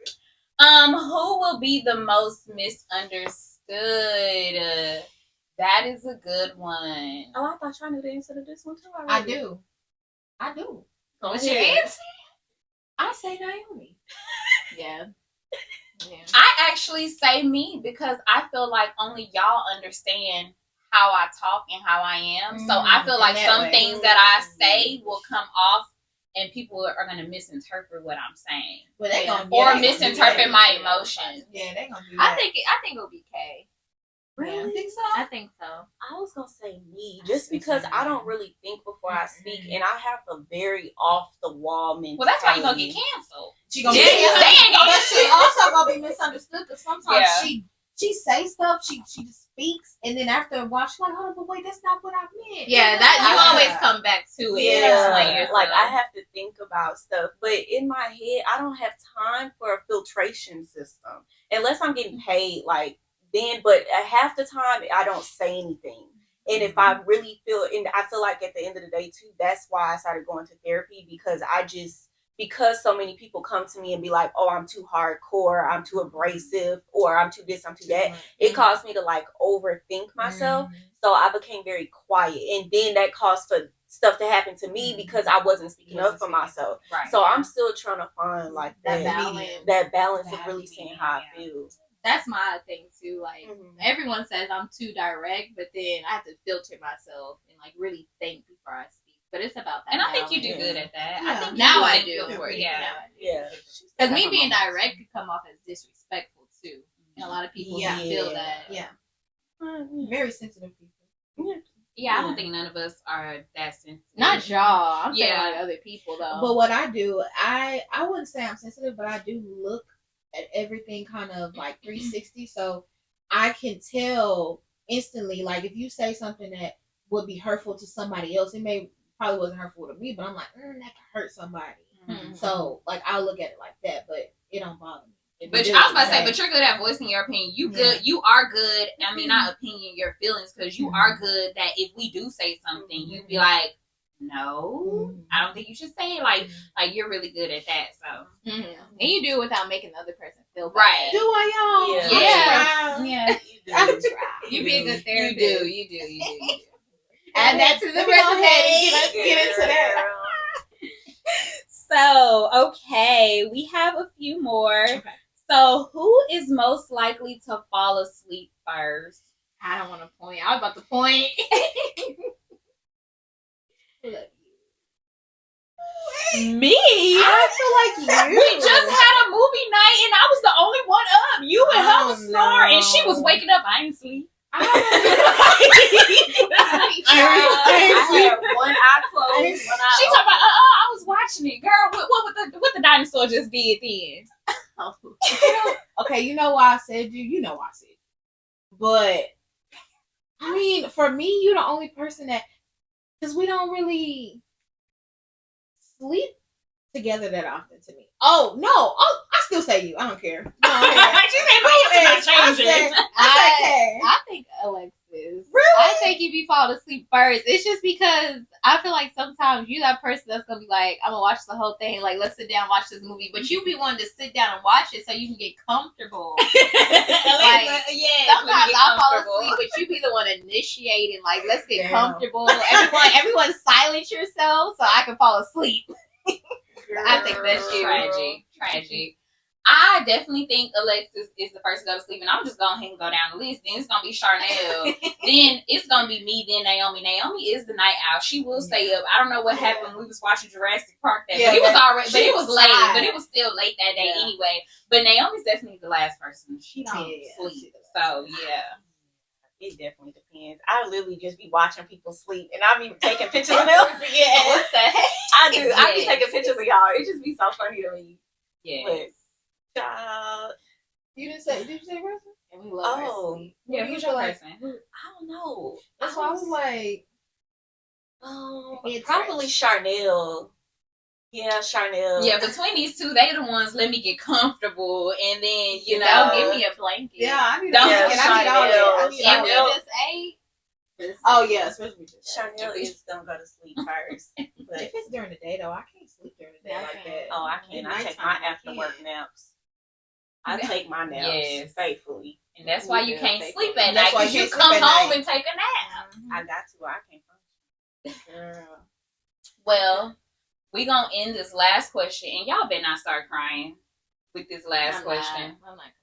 C: Who will be the most misunderstood? That is a good one.
D: Oh, I thought y'all knew the answer to this one too.
E: I do.
F: What's your answer?
E: I say Naomi.
F: Yeah.
C: I actually say me because I feel like only y'all understand how I talk and how I am. So I feel like some things that I say will come off and people are going to misinterpret what I'm saying.
E: But they gonna,
C: or misinterpret my emotions.
E: Yeah, they gonna do that.
F: I think it'll be Kay.
D: Really?
E: You think so?
F: I think so.
D: I was gonna say me, just because I don't really think before I speak, and I have a very off the wall mentality.
C: Well, that's why you're gonna get canceled.
E: She gonna get canceled.
C: They ain't gonna
E: but she also gonna be misunderstood because sometimes she say stuff, she just speaks, and then after a while she's like, "Oh, but wait, that's not what I meant."
F: Yeah, that you always come back to it.
D: Yeah, like I have to think about stuff, but in my head, I don't have time for a filtration system unless I'm getting paid. Like then, but at half the time, I don't say anything. And if I really feel, and I feel like at the end of the day too, that's why I started going to therapy, because because so many people come to me and be like, oh, I'm too hardcore, I'm too abrasive, or I'm too this, I'm too that. It caused me to like overthink myself. So I became very quiet. And then that caused for stuff to happen to me because I wasn't speaking up for myself.
C: Right.
D: So I'm still trying to find like that balance of really saying how I feel.
F: That's my thing too. Like everyone says I'm too direct, but then I have to filter myself and like really think before I speak. But it's about that.
C: And I think you do good at that.
F: Yeah.
C: I think
F: now I do.
D: Yeah.
F: Because me being direct could come off as disrespectful too. And a lot of people feel that.
E: Yeah. Very sensitive people.
C: Yeah, I don't think none of us are that sensitive.
F: Not y'all. I'm saying like other people though.
E: But what I do, I wouldn't say I'm sensitive, but I do look at everything kind of like 360. So I can tell instantly, like if you say something that would be hurtful to somebody else, probably wasn't hurtful to me, but I'm like, that could hurt somebody. So like I'll look at it like that, but it don't bother me.
C: But I was about to say, but you're good at voicing your opinion. You good. You are good. I mean, not opinion, your feelings, because you are good. That if we do say something, you'd be like, no, I don't think you should say it. Like you're really good at that. So,
F: and you do it without making the other person feel bad.
C: Right?
E: Do I,
F: Yeah.
E: y'all?
F: Yeah.
E: I'm trying.
F: You be a good therapist.
C: You do.
F: Add that to the resume.
E: Let's get into that.
C: So, okay, we have a few more.
E: Okay.
C: So, who is most likely to fall asleep first?
F: I don't want to point. I was about to point.
C: Me?
E: I feel like you.
C: We just had a movie night and I was the only one up. You and her was snoring and she was waking up. I ain't sleep.
D: I had one eye closed.
C: She talking about, I was watching it, girl. What the dinosaur just did then?
E: Okay, you know why I said you. You know why I said you. But I mean, for me, you're the only person that, because we don't really sleep together that often. To me. Oh no! Oh, I still say you. I don't care.
C: She said, my answer not changing.
F: I think Alexis.
E: Really?
F: I think you be falling asleep first. It's just because I feel like sometimes you that person that's gonna be like, I'm gonna watch the whole thing. Like, let's sit down and watch this movie. But you be wanting to sit down and watch it so you can get comfortable. Like, sometimes I'll fall asleep, but you be the one initiating. Like, let's get comfortable. Everyone silence yourself so I can fall asleep. I think that's
C: tragic. I definitely think Alexis is the first to go to sleep, and I'm just going ahead and go down the list. Then it's gonna be Charnel. Then it's gonna be me. Then Naomi. Naomi is the night owl. She will stay up. I don't know what happened when we was watching Jurassic Park that day. But it was already, but it was late. But it was still late that day anyway. But Naomi's definitely the last person. She don't sleep. So yeah.
D: It definitely depends. I literally just be watching people sleep, and I'm even taking pictures of them. What the heck? I do. I be taking pictures of y'all. It just be so funny to me.
C: Yeah.
D: Child.
E: Did you say person?
F: And we love our sleep.
C: Yeah, who's your person?
D: I don't know.
E: That's why I was like,
D: probably Charnel. Yeah, Charnel.
C: Yeah, between these two, they the ones let me get comfortable, and then
F: don't give me a blanket.
E: Yeah, I need
D: Charnel.
F: Just ate.
E: Oh yeah, especially
D: Charnel is gonna go to sleep first. But
E: if it's during the day though, I can't sleep during the day like that.
D: Oh, I can't. I take my after work naps. I take my naps faithfully,
C: and that's why you can't sleep at night. Because you come home and take a nap.
D: I got to. I can't function.
E: Girl.
C: Well, we gonna end this last question, and y'all better not start crying with this last question.
F: I'm not gonna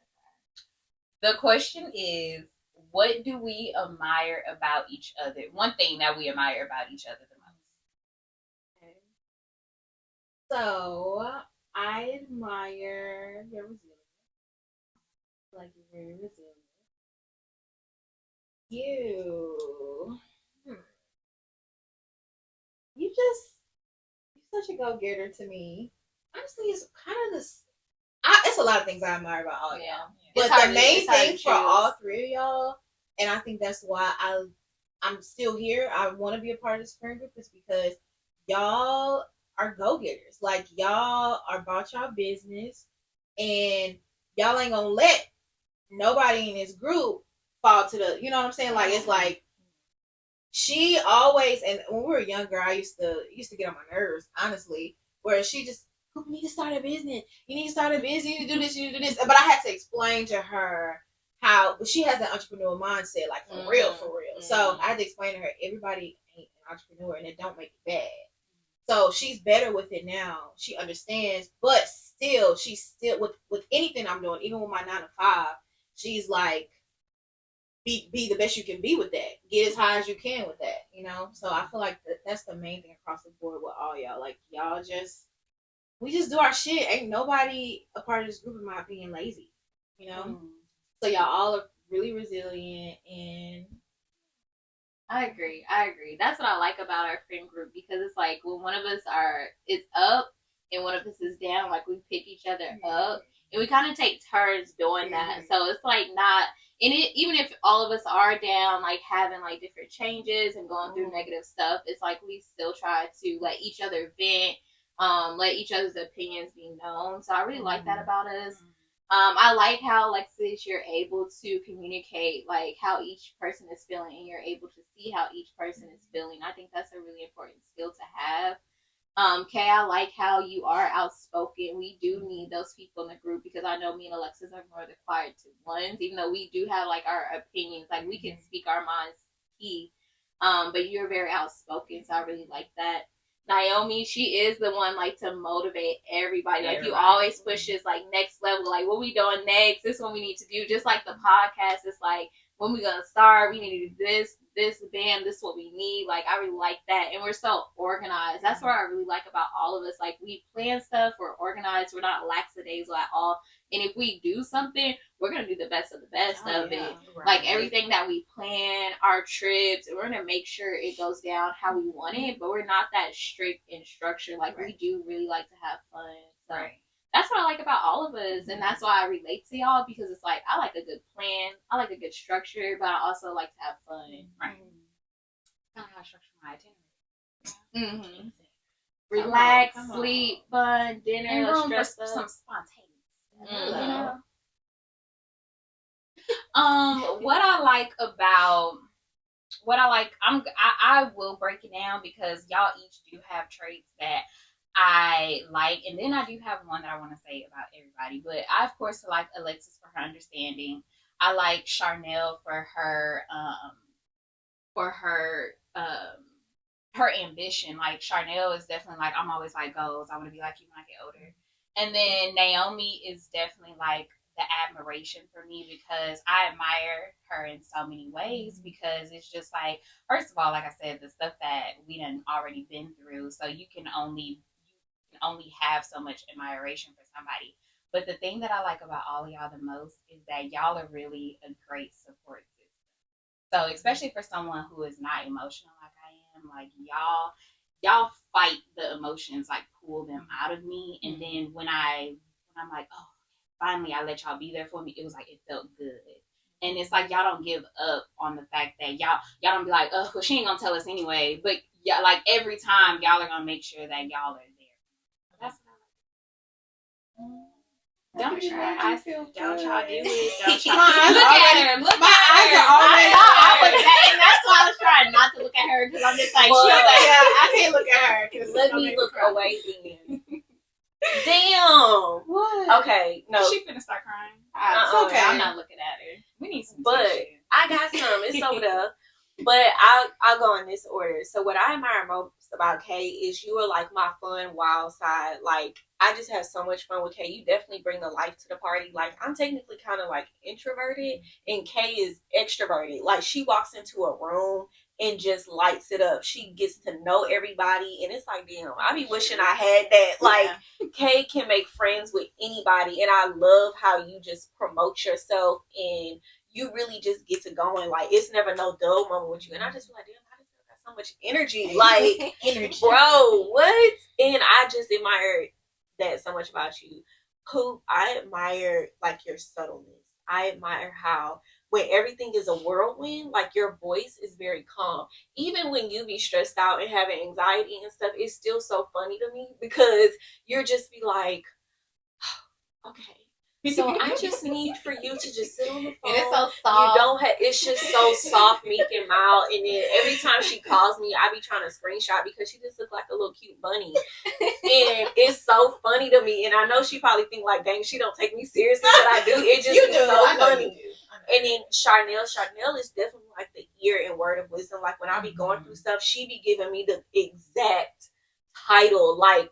F: cry.
C: The question is, what do we admire about each other? One thing that we admire about each other the most.
E: Okay. So I admire your resilience. Like you're very resilient. You're such a go-getter to me. Honestly, it's kind of this. It's a lot of things I admire about all y'all. But the main thing for all three of y'all, and I think that's why I'm still here. I want to be a part of this friend group is because y'all are go-getters. Like y'all are about y'all business, and y'all ain't gonna let nobody in this group fall to the. You know what I'm saying? Like it's like she always, and when we were younger, I used to get on my nerves, honestly, where she just, oh, you need to start a business. You need to start a business. You need to do this. You need to do this. But I had to explain to her how, but she has an entrepreneurial mindset, like for real, for real. So I had to explain to her, everybody ain't an entrepreneur, and it don't make it bad. So she's better with it now. She understands, but still, she's still with anything I'm doing, even with my 9 to 5. She's like, be the best you can be with that. Get as high as you can with that, you know. So I feel like that's the main thing across the board with all y'all. Like y'all we just do our shit. Ain't nobody a part of this group, in my opinion, lazy, you know. So y'all all are really resilient, and
F: I agree. That's what I like about our friend group, because it's like when one of us is up and one of us is down, like we pick each other up, and we kind of take turns doing that. So it's like not, and even if all of us are down, like having like different changes and going through negative stuff, it's like we still try to let each other vent, let each other's opinions be known. So I really like that about us. I like how, Alexis, you're able to communicate like how each person is feeling, and you're able to see how each person is feeling. I think that's a really important skill to have. Kay, I like how you are outspoken. We do need those people in the group, because I know me and Alexis are more the quiet ones, even though we do have like our opinions, like we can speak our minds key. But you're very outspoken, so I really like that. Naomi, she is the one like to motivate everybody. Like you always pushes like next level, like what we doing next, this is what we need to do. Just like the podcast, it's like when we gonna start, we need to do this, bam, this is what we need. Like I really like that. And we're so organized. That's what I really like about all of us. Like we plan stuff, we're organized, we're not lackadaisical at all. And if we do something, we're gonna do the best of the best of it. Right. Like everything that we plan, our trips, we're gonna make sure it goes down how we want it, but we're not that strict in structure. Like we do really like to have fun. So that's what I like about all of us, and that's why I relate to y'all, because it's like I like a good plan, I like a good structure, but I also like to have fun. Right.
C: Kind of how I structure my itinerary.
F: Relax, sleep, fun, dinner,
C: and room for
F: some
C: spontaneous.
F: You know?
C: I will break it down, because y'all each do have traits that I like, and then I do have one that I want to say about everybody. But I of course like Alexis for her understanding. I like Charnel for her her ambition. Like Charnel is definitely like, I'm always like goals. I want to be like you when I get older. And then Naomi is definitely like the admiration for me, because I admire her in so many ways, because it's just like, first of all, like I said, the stuff that we done already been through, so you can only have so much admiration for somebody. But the thing that I like about all of y'all the most is that y'all are really a great support system. So especially for someone who is not emotional like I am, like y'all fight the emotions, like pull them out of me. And then when I'm like, oh, finally I let y'all be there for me, it was like, it felt good. And it's like y'all don't give up on the fact that y'all don't be like, oh, well, she ain't gonna tell us anyway. But yeah, like every time y'all are gonna make sure that y'all are there. That's what I like. Don't y'all do it? Don't y'all look at her? Look
E: my
C: at
E: eyes
C: her.
E: are already
C: And that's why I was trying not to look at her, because I'm just like,
E: well,
C: she'll like,
E: I can't look at her.
D: Let me look away then. Damn.
E: What?
D: Okay, no.
C: She finna start crying.
E: It's okay.
C: I'm not looking at her. We need some tissue.
D: I got some. It's over there. But I'll go in this order. So what I admire most about Kay is you are like my fun, wild side. Like I just have so much fun with Kay. You definitely bring the life to the party. Like I'm technically kind of like introverted, and Kay is extroverted. Like she walks into a room and just lights it up. She gets to know everybody, and it's like, damn, I be wishing I had that. Like Kay can make friends with anybody, and I love how you just promote yourself, and you really just get to going. Like it's never no dull moment with you, and I just feel like, damn, I just got so much energy. Like energy, bro, what? And I just admire that so much about you. Who I admire like your subtleness. I admire how when everything is a whirlwind, like your voice is very calm. Even when you be stressed out and having anxiety and stuff, it's still so funny to me, because you're just be like, okay. So I just need for you to just sit on the phone.
F: And it's so soft.
D: You don't have. It's just so soft, meek, and mild. And then every time she calls me, I be trying to screenshot because she just look like a little cute bunny, and it's so funny to me. And I know she probably think like, dang, she don't take me seriously, but I do. It just is so funny. And then Charnel is definitely like the ear and word of wisdom. Like when I be going through stuff, she be giving me the exact title, like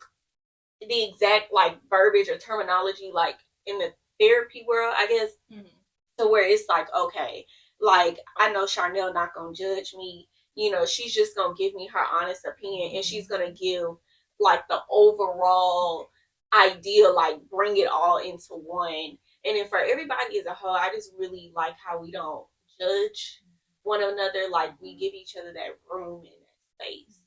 D: the exact like verbiage or terminology, like in the therapy world, I guess, to where it's like, okay, like I know Charnel not gonna judge me. You know, she's just gonna give me her honest opinion, and she's gonna give like the overall idea, like bring it all into one. And then for everybody as a whole, I just really like how we don't judge one another. Like we give each other that room and that space.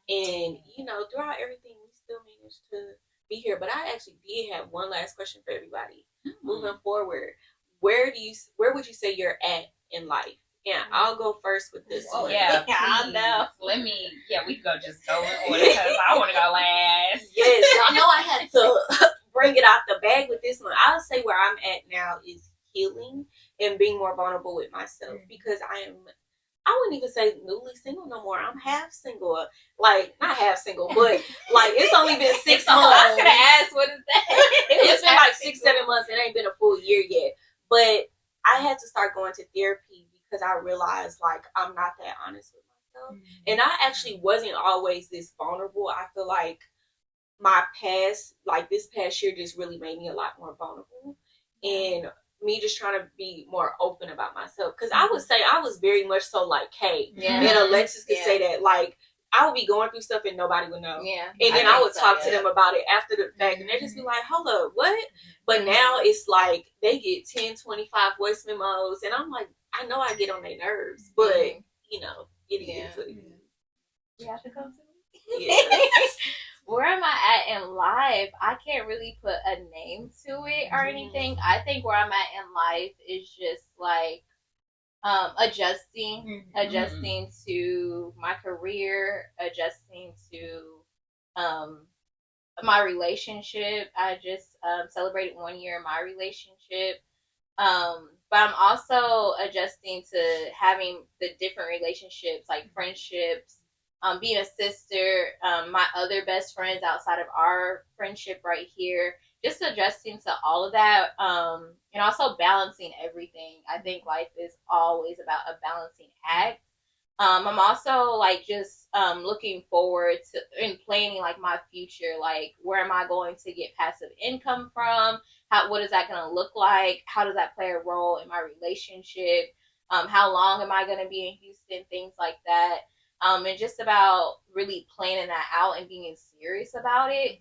D: And you know, throughout everything, we still managed to be here. But I actually did have one last question for everybody. Moving forward, where would you say you're at in life? Yeah, I'll go first with this one.
C: Yeah, I know. We can just go in order because I want to go last.
D: Yes, y'all know I had to bring it out the bag with this one. I'll say where I'm at now is healing and being more vulnerable with myself, because I wouldn't even say newly single no more. I'm half single. Like, not half single, but like it's only been 6 months.
F: I was going to ask, what is that?
D: It's been like 6-7 months. It ain't been a full year yet. But I had to start going to therapy because I realized like I'm not that honest with myself. And I actually wasn't always this vulnerable. I feel like my past, like this past year, just really made me a lot more vulnerable. And me just trying to be more open about myself. Because I would say I was very much so like, hey, and Alexis could say that, like, I would be going through stuff and nobody would know.
F: Yeah.
D: And then I would talk to them about it after the fact. And they'd just be like, hold up, what? But now it's like they get 10, 25 voice memos. And I'm like, I know I get on their nerves. But, you know, it is what it is.
F: You have to come to me?
D: Yeah.
F: Where am I at in life? I can't really put a name to it or anything. I think where I'm at in life is just like adjusting to my career, adjusting to my relationship. I just celebrated 1 year in my relationship. But I'm also adjusting to having the different relationships, like friendships, being a sister, my other best friends outside of our friendship right here, just adjusting to all of that, and also balancing everything. I think life is always about a balancing act. I'm also like just looking forward to and planning like my future, like where am I going to get passive income from? What is that going to look like? How does that play a role in my relationship? How long am I going to be in Houston? Things like that. And just about really planning that out and being serious about it.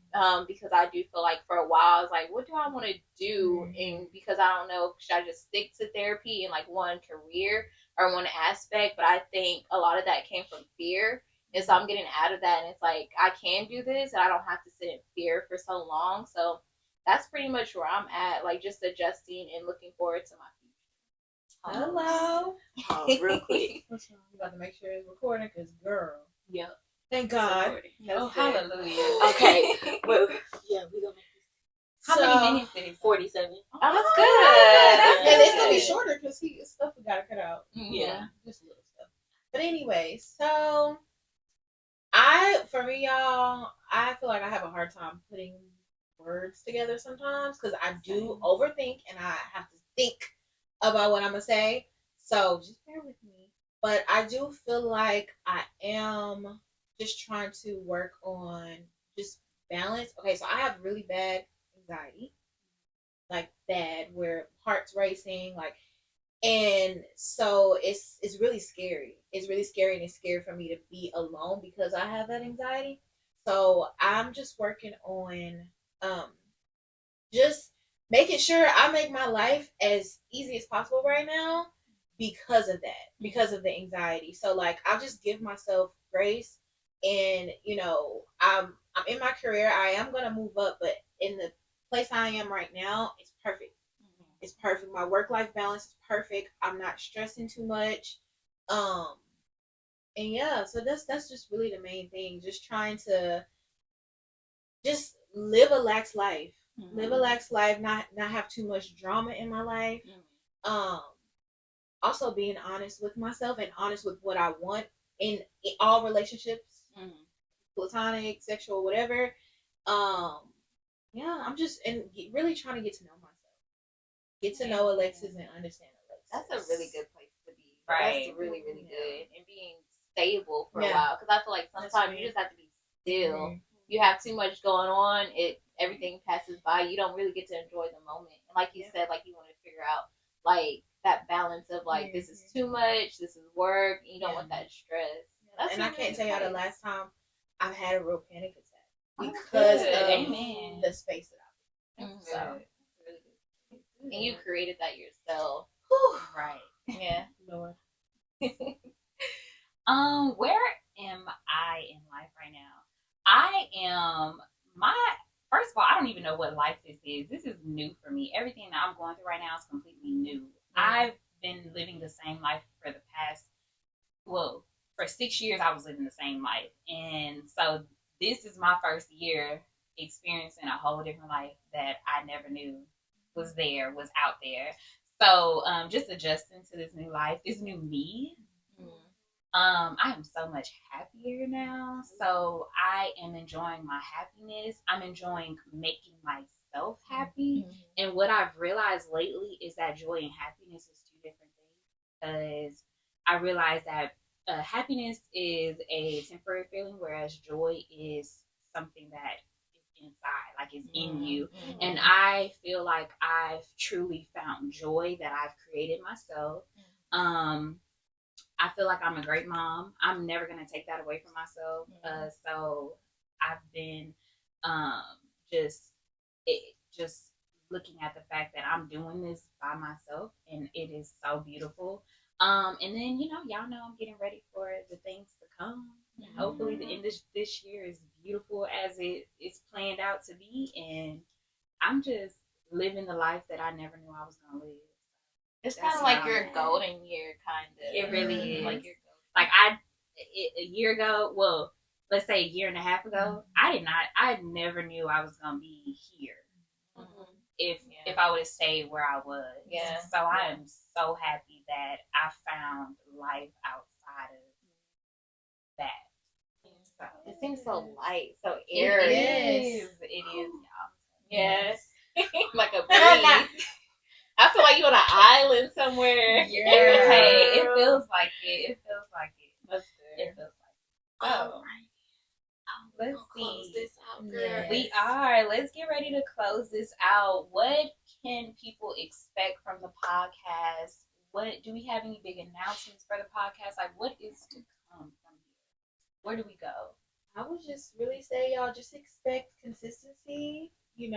F: Because I do feel like for a while I was like, what do I want to do? And because I don't know, should I just stick to therapy in like one career or one aspect? But I think a lot of that came from fear. And so I'm getting out of that. And it's like, I can do this and I don't have to sit in fear for so long. So that's pretty much where I'm at. Like just adjusting and looking forward to my future.
E: Hello.
D: Real quick.
E: I'm about to make sure it's recording because, girl.
D: Yep.
E: Thank God.
C: Oh, hallelujah.
D: Okay. Well, yeah, we gonna make this.
C: How many minutes did it?
D: 47.
F: Oh, that's good.
E: And it's gonna be shorter because stuff we gotta cut out.
D: Yeah.
E: Just a little stuff. But anyway, so for me, y'all, I feel like I have a hard time putting words together sometimes because I do overthink and I have to think about what I'm gonna say. So just bear with me. But I do feel like I am just trying to work on just balance. Okay, so I have really bad anxiety, like bad, where heart's racing, like, and so it's really scary. It's really scary, and it's scary for me to be alone because I have that anxiety. So I'm just working on just making sure I make my life as easy as possible right now because of that, because of the anxiety. So like I'll just give myself grace, and you know, I'm in my career. I am gonna move up, but in the place I am right now, it's perfect. It's perfect. My work-life balance is perfect. I'm not stressing too much. And yeah, so that's just really the main thing. Just trying to just live a lax life. live a lax life, not have too much drama in my life. Also being honest with myself and honest with what I want in all relationships, platonic, sexual, whatever. Yeah, I'm just really trying to get to know myself, get to know Alexis and understand Alexis.
F: That's a really good place to be.
C: Right.
F: That's really, really good. And being stable for a while. Because I feel like sometimes you just have to be still. You have too much going on. Everything passes by. You don't really get to enjoy the moment. And like you said, like you want to figure out like that balance of like this is too much, this is work, and you don't want that stress.
E: And I can't tell y'all the last time I've had a real panic attack because of the space that I'm in. So
F: really good. And you created that yourself.
C: Right.
F: Yeah.
E: Lord.
C: Where am I in life right now? I am first of all, I don't even know what life this is. This is new for me. Everything that I'm going through right now is completely new. I've been living the same life for the past, for 6 years I was living the same life. And so this is my first year experiencing a whole different life that I never knew was out there. So just adjusting to this new life, this new me. I am so much happier now. So I am enjoying my happiness. I'm enjoying making myself happy. And what I've realized lately is that joy and happiness is two different things. Because I realized that happiness is a temporary feeling, whereas joy is something that is inside, like it's in you. And I feel like I've truly found joy that I've created myself. I feel like I'm a great mom. I'm never going to take that away from myself. So I've been just looking at the fact that I'm doing this by myself, and it is so beautiful. And then, y'all know I'm getting ready for the things to come. Hopefully the end of this year is beautiful as it's planned out to be. And I'm just living the life that I never knew I was going to live.
F: It's kind of like your golden year, kind of.
C: It really is.
F: Like your
C: a year ago, let's say a year and a half ago, I never knew I was going to be here. If I would have stayed where I was.
F: Yeah.
C: So I am so happy that I found life outside of that. So
F: it seems so light, so airy.
C: It is, y'all.
F: Yes. Like a breeze. I feel like you're on an island somewhere.
C: Yeah. Hey, it feels like it.
F: That's good.
C: It feels like it.
F: Oh.
C: Let's
F: close
C: see.
F: this out, girl.
C: Yes. We are. Let's get ready to close this out. What can people expect from the podcast? Do we have any big announcements for the podcast? Like, what is to come from here? Where do we go?
E: I would just really say, y'all, just expect consistency. Give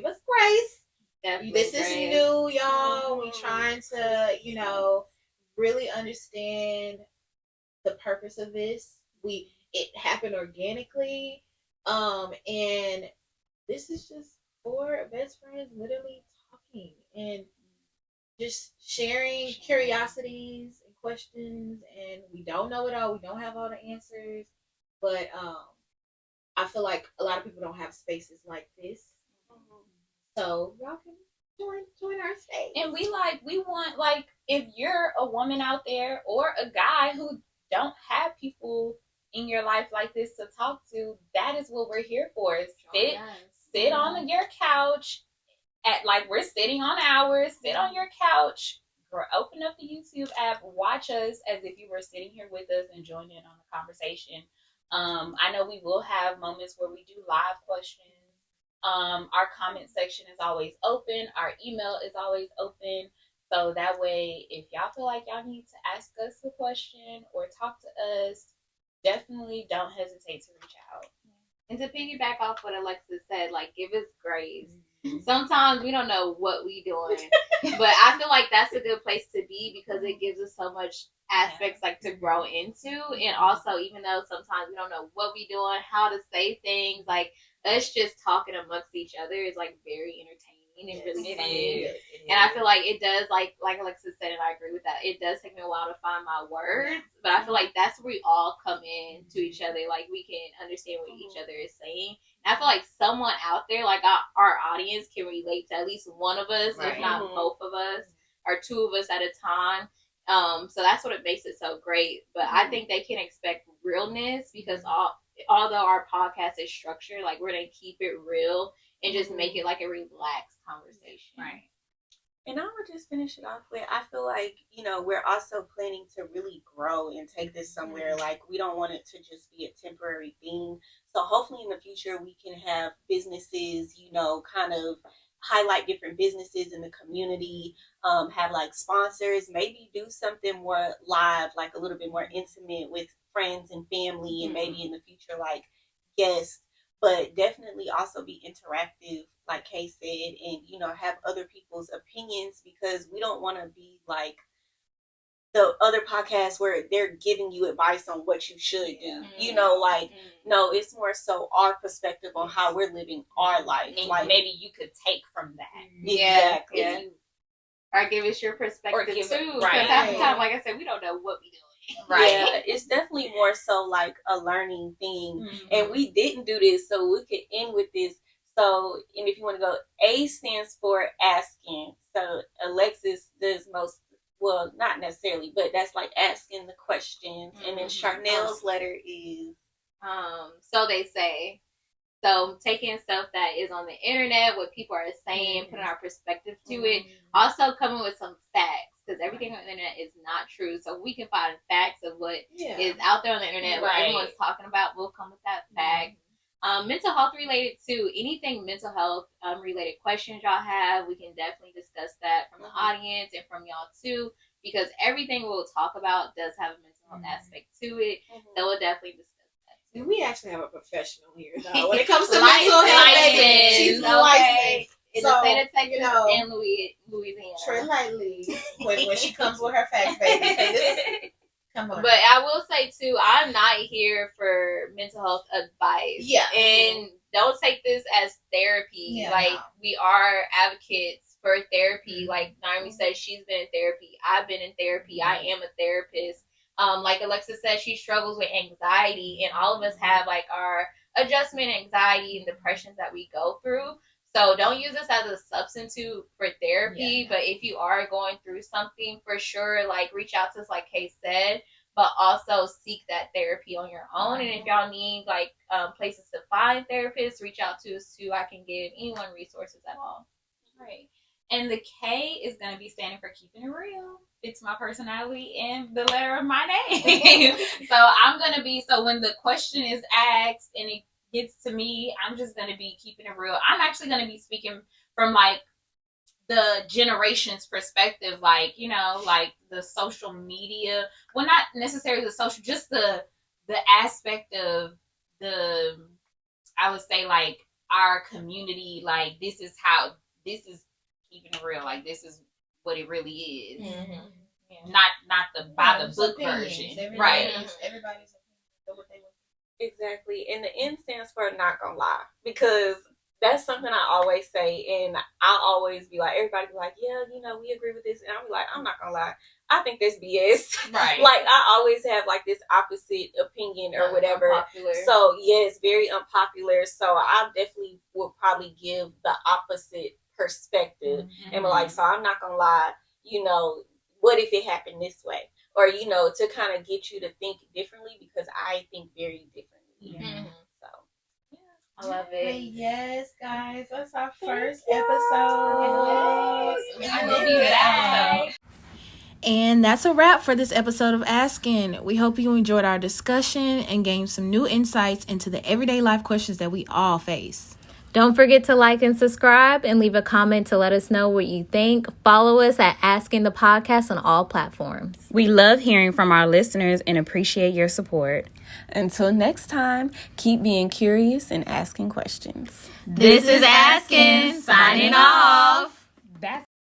E: us grace.
F: Definitely
E: this is new, y'all. We trying to, really understand the purpose of this. It happened organically, and this is just 4 best friends literally talking and just sharing curiosities and questions. And we don't know it all. We don't have all the answers, but I feel like a lot of people don't have spaces like this. So y'all can join our space.
C: And we want, if you're a woman out there or a guy who don't have people in your life like this to talk to, that is what we're here for. Sit on your couch we're sitting on ours. Sit on your couch, open up the YouTube app, watch us as if you were sitting here with us and join in on the conversation. I know we will have moments where we do live questions. Our comment section is always open. Our email is always open. So that way, if y'all feel like y'all need to ask us a question or talk to us, definitely don't hesitate to reach out.
F: And to piggyback off what Alexis said, give us grace. Sometimes we don't know what we doing, but I feel like that's a good place to be because it gives us so much aspects to grow into. And also, even though sometimes we don't know what we doing, how to say things, us just talking amongst each other is very entertaining. and really fun. And I feel like it does, like Alexis said, and I agree with that. It does take me a while to find my words, but I feel like that's where we all come in to each other. Like, we can understand what each other is saying. And I feel like someone out there, like our audience, can relate to at least one of us, if not both of us, or two of us at a time. So that's what it makes it so great. But I think they can expect realness, because although our podcast is structured, like, we're gonna keep it real and just make it like a relaxed conversation.
C: Right.
D: And I would just finish it off with, I feel like, you know, we're also planning to really grow and take this somewhere. Like, we don't want it to just be a temporary thing. So hopefully in the future we can have businesses, you know, kind of highlight different businesses in the community, have like sponsors, maybe do something more live, like a little bit more intimate with friends and family, and maybe in the future like guests, but definitely also be interactive, like Kay said, and, you know, have other people's opinions, because we don't want to be like the other podcasts where they're giving you advice on what you should do. You know, like, no, it's more so our perspective on how we're living our life.
C: And
D: like,
C: maybe you could take from that.
D: Exactly.
F: Yeah. Or give us your perspective too. Because
C: right.
F: half the time, like I said, we don't know what we doing.
C: Right.
D: Yeah, it's definitely more so like a learning thing. And we didn't do this, so we could end with this. So, and if you want to go, A stands for ASKN. So Alexis does most, well, not necessarily, but that's like asking the questions. And then Charnel's letter is
F: So they say. So taking stuff that is on the internet, what people are saying, putting our perspective to it. Also coming with some facts, because everything on the internet is not true. So we can find facts of what is out there on the internet, what everyone's talking about. We'll come with that fact. Mental health related too. Anything mental health related questions y'all have, we can definitely discuss that from the audience and from y'all too, because everything we'll talk about does have a mental health aspect to it. So we'll definitely discuss that too.
E: And we actually have a professional here, though. When it comes to
F: License.
E: mental health, she's licensed.
F: In
E: So,
F: the state of Texas
E: you know,
F: and Louisiana.
E: tread lightly when she comes with her facts, baby. Come on.
F: But I will say too, I'm not here for mental health advice.
E: Yeah.
F: And don't take this as therapy.
E: Yeah,
F: we are advocates for therapy. Like Naomi said, she's been in therapy. I've been in therapy. I am a therapist. Like Alexis said, she struggles with anxiety, and all of us have like our adjustment anxiety and depressions that we go through. So don't use this as a substitute for therapy. But if you are going through something, for sure, like, reach out to us, like Kay said, but also seek that therapy on your own. And if y'all need like places to find therapists, reach out to us too. I can give anyone resources at all.
C: Right. And the K is going to be standing for keeping it real. It's my personality and the letter of my name. So I'm going to be, so when the question is asked and it gets to me, I'm just going to be keeping it real. I'm actually going to be speaking from like the generation's perspective, like, you know, like the social media, well, not necessarily the social, just the aspect of the, I would say, like, our community, like, this is keeping it real, like, this is what it really is. Not the by the book version. Right.
E: Everybody's what they want.
D: exactly. And the N stands for not gonna lie, because that's something I always say, and I'll always be like, everybody be like, yeah, you know, we agree with this, and I'm like, I'm not gonna lie, I think that's BS.
C: Right.
D: Like, I always have like this opposite opinion or whatever.
F: Unpopular.
D: So yes, very unpopular. So I definitely will probably give the opposite perspective and be like, so I'm not gonna lie, you know, what if it happened this way? Or, you know, to kind of get you to think differently, because I think very differently. So
F: I love it.
E: Yes, guys, that's our first episode.
C: I will be back.
A: And that's a wrap for this episode of ASKN. We hope you enjoyed our discussion and gained some new insights into the everyday life questions that we all face.
B: Don't forget to like and subscribe and leave a comment to let us know what you think. Follow us at ASKNThePodcast on all platforms.
C: We love hearing from our listeners and appreciate your support.
G: Until next time, keep being curious and asking questions.
A: This is ASKN, signing off.